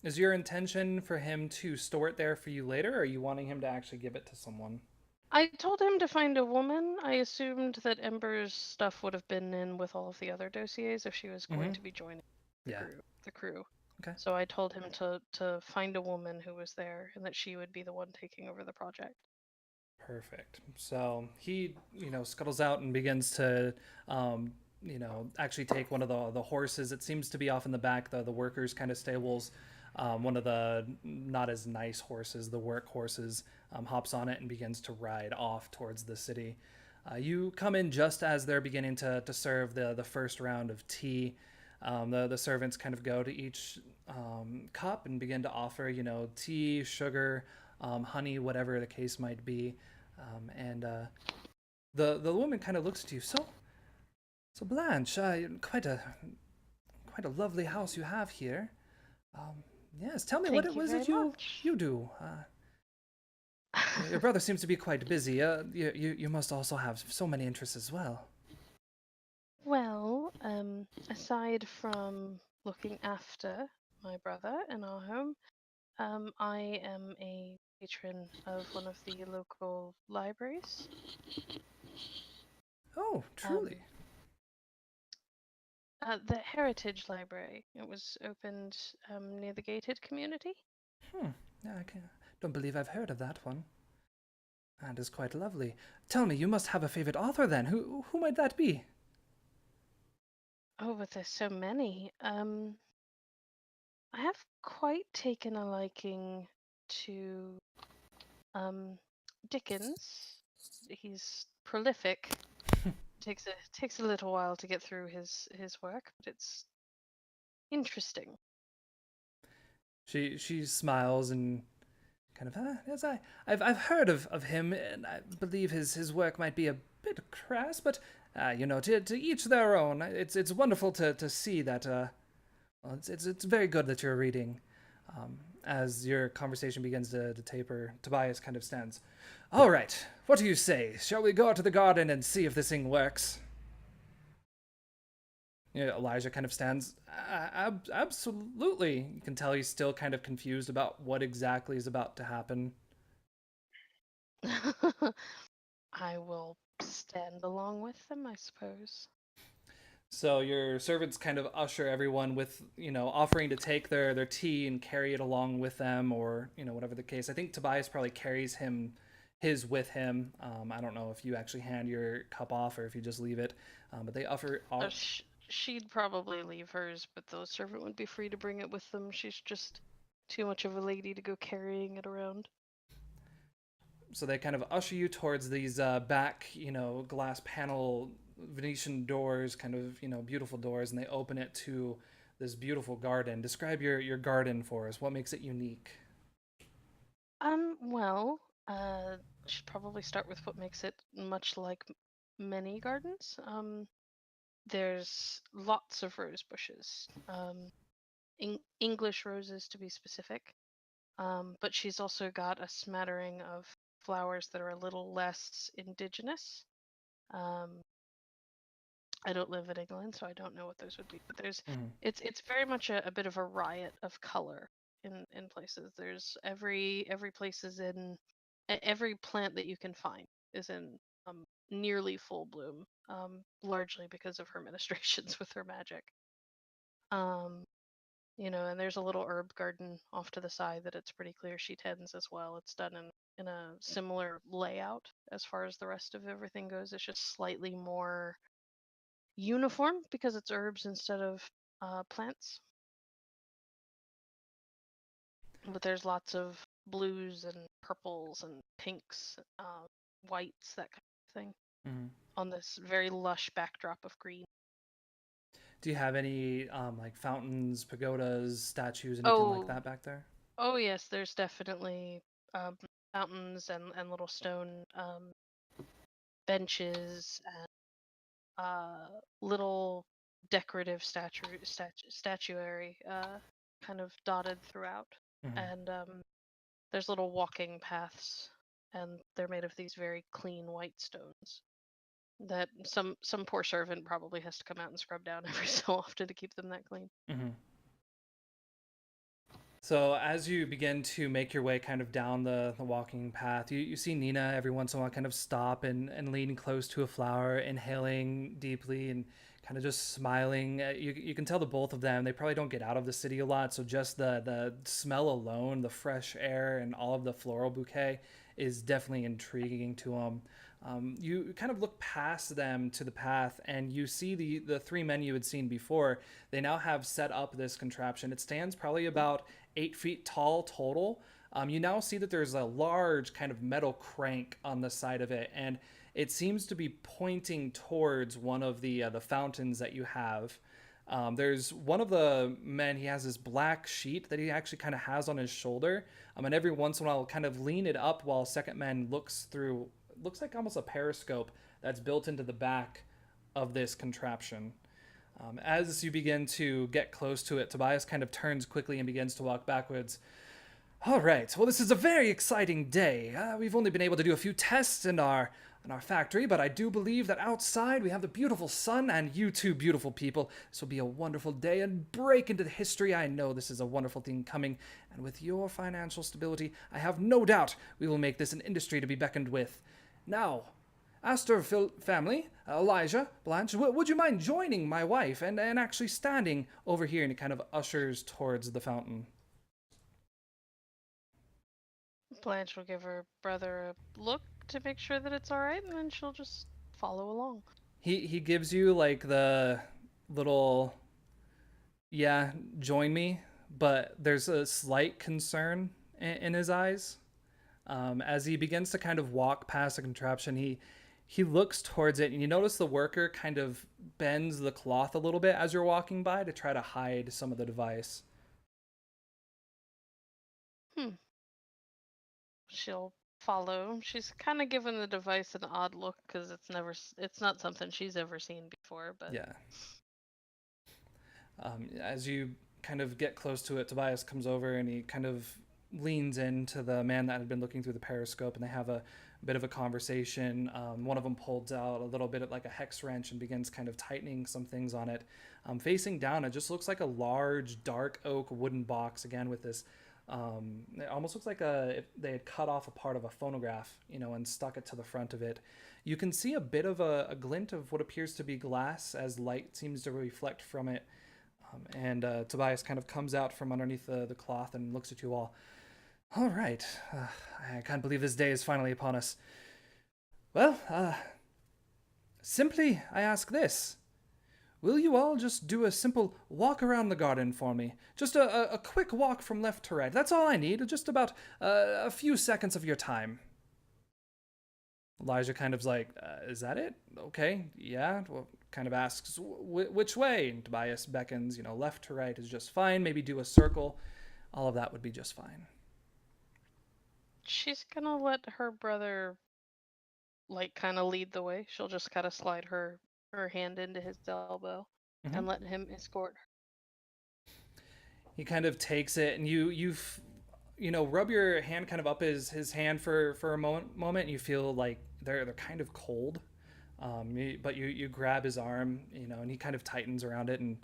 is your intention for him to store it there for you later, or are you wanting him to actually give it to someone? I told him to find a woman. I assumed that Ember's stuff would have been in with all of the other dossiers if she was going to be joining the crew. Okay. So I told him to find a woman who was there and that she would be the one taking over the project. Perfect. So he, scuttles out and begins to, actually take one of the horses. It seems to be off in the back, the workers' kind of stables. One of the not as nice horses, the work horses, hops on it and begins to ride off towards the city. You come in just as they're beginning to serve the first round of tea. The servants kind of go to each cup and begin to offer, tea, sugar, honey, whatever the case might be. And the woman kind of looks at you. So Blanche, quite a lovely house you have here. Yes, tell me what it was that you do. Your brother seems to be quite busy. You must also have so many interests as well. Well, aside from looking after my brother in our home, I am a patron of one of the local libraries. Oh, truly. The Heritage Library. It was opened near the gated community. Yeah, don't believe I've heard of that one. That is quite lovely. Tell me, you must have a favorite author then. Who might that be? Oh, but there's so many. I have quite taken a liking to Dickens, he's prolific. Takes a little while to get through his work, but it's interesting. She smiles and kind of, yes, I've heard of him, and I believe his work might be a bit crass, but to each their own. It's wonderful to see that. Well, it's very good that you're reading. As your conversation begins to taper, Tobias kind of stands. All right, what do you say? Shall we go out to the garden and see if this thing works? Elijah kind of stands. Absolutely. You can tell he's still kind of confused about what exactly is about to happen. I will stand along with them, I suppose. So your servants kind of usher everyone with, offering to take their tea and carry it along with them, or, whatever the case. I think Tobias probably carries his with him. I don't know if you actually hand your cup off or if you just leave it. But they offer... She'd probably leave hers, but the servant would be free to bring it with them. She's just too much of a lady to go carrying it around. So they kind of usher you towards these back, glass panel Venetian doors, kind of, beautiful doors, and they open it to this beautiful garden. Describe your garden for us. What makes it unique? Well, should probably start with what makes it much like many gardens. There's lots of rose bushes, English roses to be specific, but she's also got a smattering of flowers that are a little less indigenous. I don't live in England, so I don't know what those would be, but it's very much a bit of a riot of color in places. There's every place is in every plant that you can find is in nearly full bloom, largely because of her ministrations with her magic. And there's a little herb garden off to the side that it's pretty clear she tends as well. It's done in a similar layout as far as the rest of everything goes. It's just slightly more uniform because it's herbs instead of plants. But there's lots of blues and purples and pinks, whites, that kind of thing, on this very lush backdrop of green. Do you have any like fountains, pagodas, statues, anything like that back there? Oh yes, there's definitely fountains and little stone benches and little decorative statuary kind of dotted throughout. And there's little walking paths, and they're made of these very clean white stones that some poor servant probably has to come out and scrub down every so often to keep them that clean. So as you begin to make your way kind of down the walking path, you see Nina every once in a while kind of stop and lean close to a flower, inhaling deeply and kind of just smiling. You can tell the both of them, they probably don't get out of the city a lot, so just the smell alone, the fresh air and all of the floral bouquet is definitely intriguing to them. You kind of look past them to the path and you see the three men you had seen before. They now have set up this contraption. It stands probably about 8 feet tall total. You now see that there's a large kind of metal crank on the side of it, and it seems to be pointing towards one of the fountains that you have. There's one of the men, he has this black sheet that he actually kind of has on his shoulder, and every once in a while kind of lean it up while second man looks like almost a periscope that's built into the back of this contraption. As you begin to get close to it, Tobias kind of turns quickly and begins to walk backwards. All right, well, this is a very exciting day. We've only been able to do a few tests in our factory, but I do believe that outside we have the beautiful sun and you two beautiful people. This will be a wonderful day and break into the history. I know this is a wonderful thing coming, and with your financial stability, I have no doubt we will make this an industry to be beckoned with. Now, Astor family, Elijah, Blanche, would you mind joining my wife and actually standing over here? And it kind of ushers towards the fountain. Blanche will give her brother a look to make sure that it's all right, and then she'll just follow along. He gives you like the little, yeah, join me, but there's a slight concern in his eyes. As he begins to kind of walk past the contraption, he looks towards it, and you notice the worker kind of bends the cloth a little bit as you're walking by to try to hide some of the device. She'll follow. She's kind of given the device an odd look because it's not something she's ever seen before. But Yeah. As you kind of get close to it, Tobias comes over and he kind of leans into the man that had been looking through the periscope, and they have a bit of a conversation. One of them pulls out a little bit of like a hex wrench and begins kind of tightening some things on it. Facing down, it just looks like a large dark oak wooden box, again with this it almost looks like if they had cut off a part of a phonograph, and stuck it to the front of it. You can see a bit of a glint of what appears to be glass as light seems to reflect from it. And Tobias kind of comes out from underneath the cloth and looks at you all. All right. I can't believe this day is finally upon us. Well, simply I ask this. Will you all just do a simple walk around the garden for me? Just a quick walk from left to right. That's all I need. Just about a few seconds of your time. Elijah kind of's like, is that it? Okay, yeah. Well, kind of asks, which way? And Tobias beckons, left to right is just fine. Maybe do a circle. All of that would be just fine. she's gonna let her brother kind of lead the way. She'll just kind of slide her hand into his elbow and let him escort her. He kind of takes it, and you rub your hand kind of up his hand for a moment, and you feel like they're kind of cold. But you grab his arm, and he kind of tightens around it and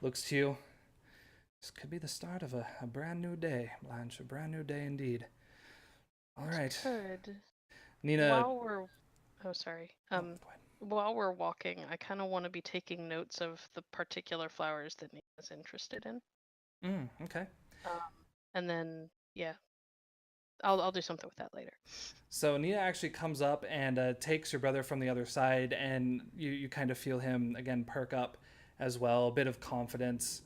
looks to you. This could be the start of a brand new day, Blanche. A brand new day indeed. All right. Good. Nina. While we're walking, I kind of want to be taking notes of the particular flowers that Nina's interested in. Okay. And then, yeah, I'll do something with that later. So Nina actually comes up and takes your brother from the other side, and you kind of feel him again perk up as well, a bit of confidence,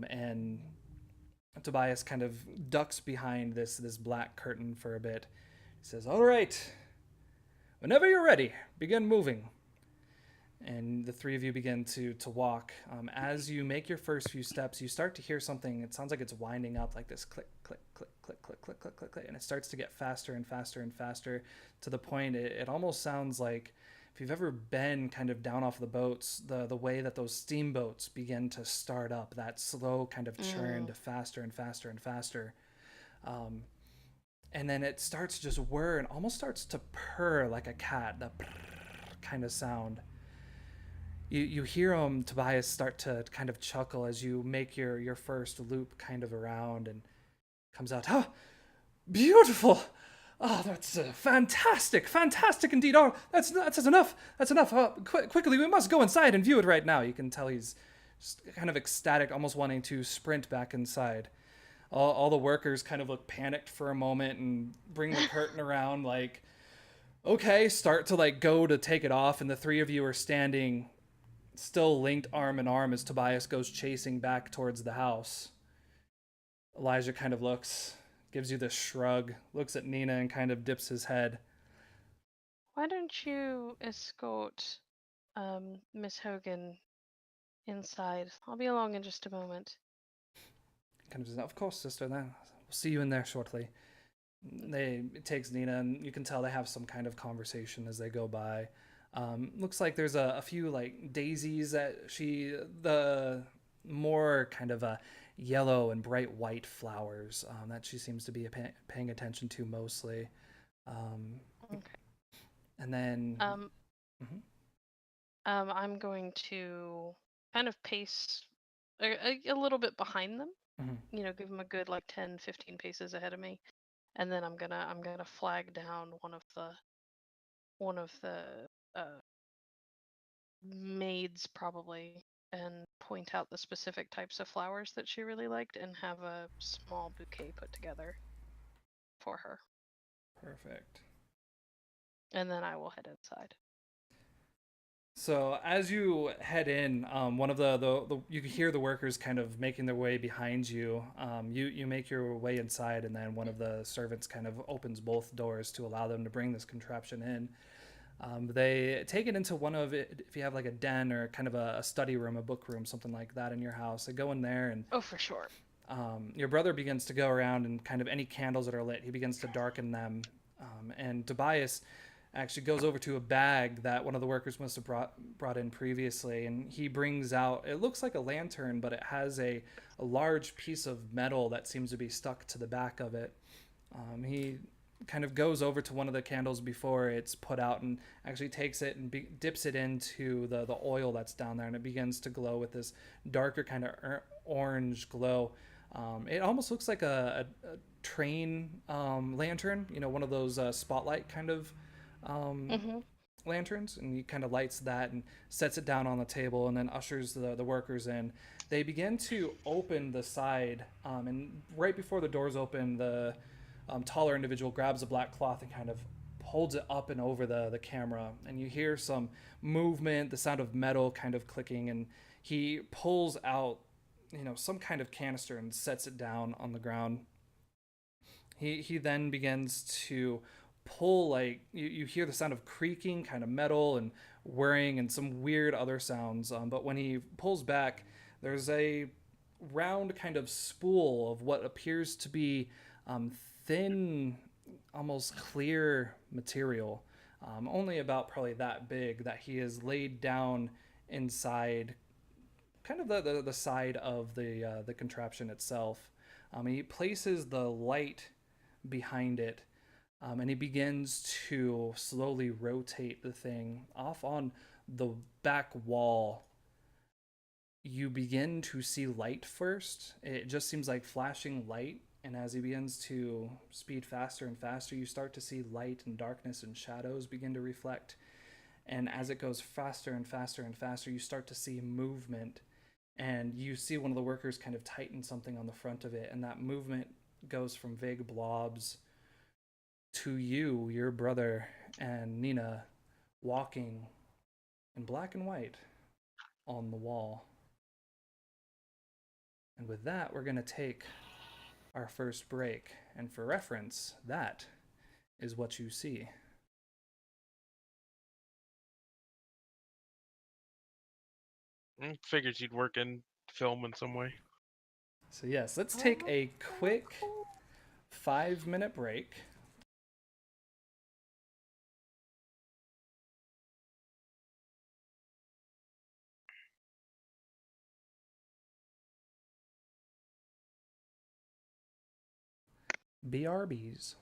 and Tobias kind of ducks behind this black curtain for a bit. He says, "All right, whenever you're ready, begin moving." And the three of you begin to walk. As you make your first few steps, you start to hear something. It sounds like it's winding up, like this click, click, click, click, click, click, click, click, click, and it starts to get faster and faster and faster to the point it almost sounds like, if you've ever been kind of down off the boats, the way that those steamboats begin to start up, that slow kind of churn to faster and faster and faster. And then it starts to just whir and almost starts to purr like a cat, that kind of sound. You hear Tobias start to kind of chuckle as you make your first loop kind of around, and comes out, "Oh, beautiful! Oh, that's fantastic indeed. Oh, that's enough. That's enough. Quickly, we must go inside and view it right now." You can tell he's just kind of ecstatic, almost wanting to sprint back inside. All the workers kind of look panicked for a moment and bring the curtain around, like, okay, start to go to take it off, and the three of you are standing still linked arm in arm as Tobias goes chasing back towards the house. Elijah kind of looks, gives you this shrug, looks at Nina and kind of dips his head. Why don't you escort Miss Hogan inside? I'll be along in just a moment. Kind of says, "Of course, sister. Then we'll see you in there shortly." It takes Nina, and you can tell they have some kind of conversation as they go by. Looks like there's a few daisies that the more kind of yellow and bright white flowers that she seems to be paying attention to mostly. Okay. And then I'm going to kind of pace a little bit behind them. Give them a good 10-15 paces ahead of me, and then I'm gonna flag down one of the maids probably, and point out the specific types of flowers that she really liked, and have a small bouquet put together for her. Perfect. And then I will head inside. So as you head in, one of the you can hear the workers kind of making their way behind you. You make your way inside, and then one of the servants kind of opens both doors to allow them to bring this contraption in. They take it into one of it, if you have like a den or kind of a study room, a book room, something like that in your house. They go in there, and Oh, for sure. your brother begins to go around and kind of any candles that are lit, he begins to darken them. And Tobias actually goes over to a bag that one of the workers must have brought in previously, and he brings out, it looks like a lantern, but it has a large piece of metal that seems to be stuck to the back of it. He kind of goes over to one of the candles before it's put out and actually takes it and dips it into the oil that's down there, and it begins to glow with this darker kind of orange glow. It almost looks like a train lantern, one of those spotlight kind of lanterns, and he kind of lights that and sets it down on the table, and then ushers the workers in. They begin to open the side, and right before the doors open, the taller individual grabs a black cloth and kind of holds it up and over the camera, and you hear some movement, the sound of metal kind of clicking, and he pulls out some kind of canister and sets it down on the ground. He then begins to pull, like you hear the sound of creaking kind of metal and whirring and some weird other sounds, but when he pulls back, there's a round kind of spool of what appears to be thin, almost clear material, only about probably that big, that he has laid down inside kind of the side of the contraption itself. He places the light behind it, and he begins to slowly rotate the thing off on the back wall. You begin to see light first. It just seems like flashing light, and as he begins to speed faster and faster, you start to see light and darkness and shadows begin to reflect. And as it goes faster and faster and faster, you start to see movement, and you see one of the workers kind of tighten something on the front of it, and that movement goes from vague blobs to you, your brother, and Nina walking in black and white on the wall. And with that, we're going to take our first break, and for reference, that is what you see. Figured you'd work in film in some way. So yes, let's take a quick 5-minute break. BRBs.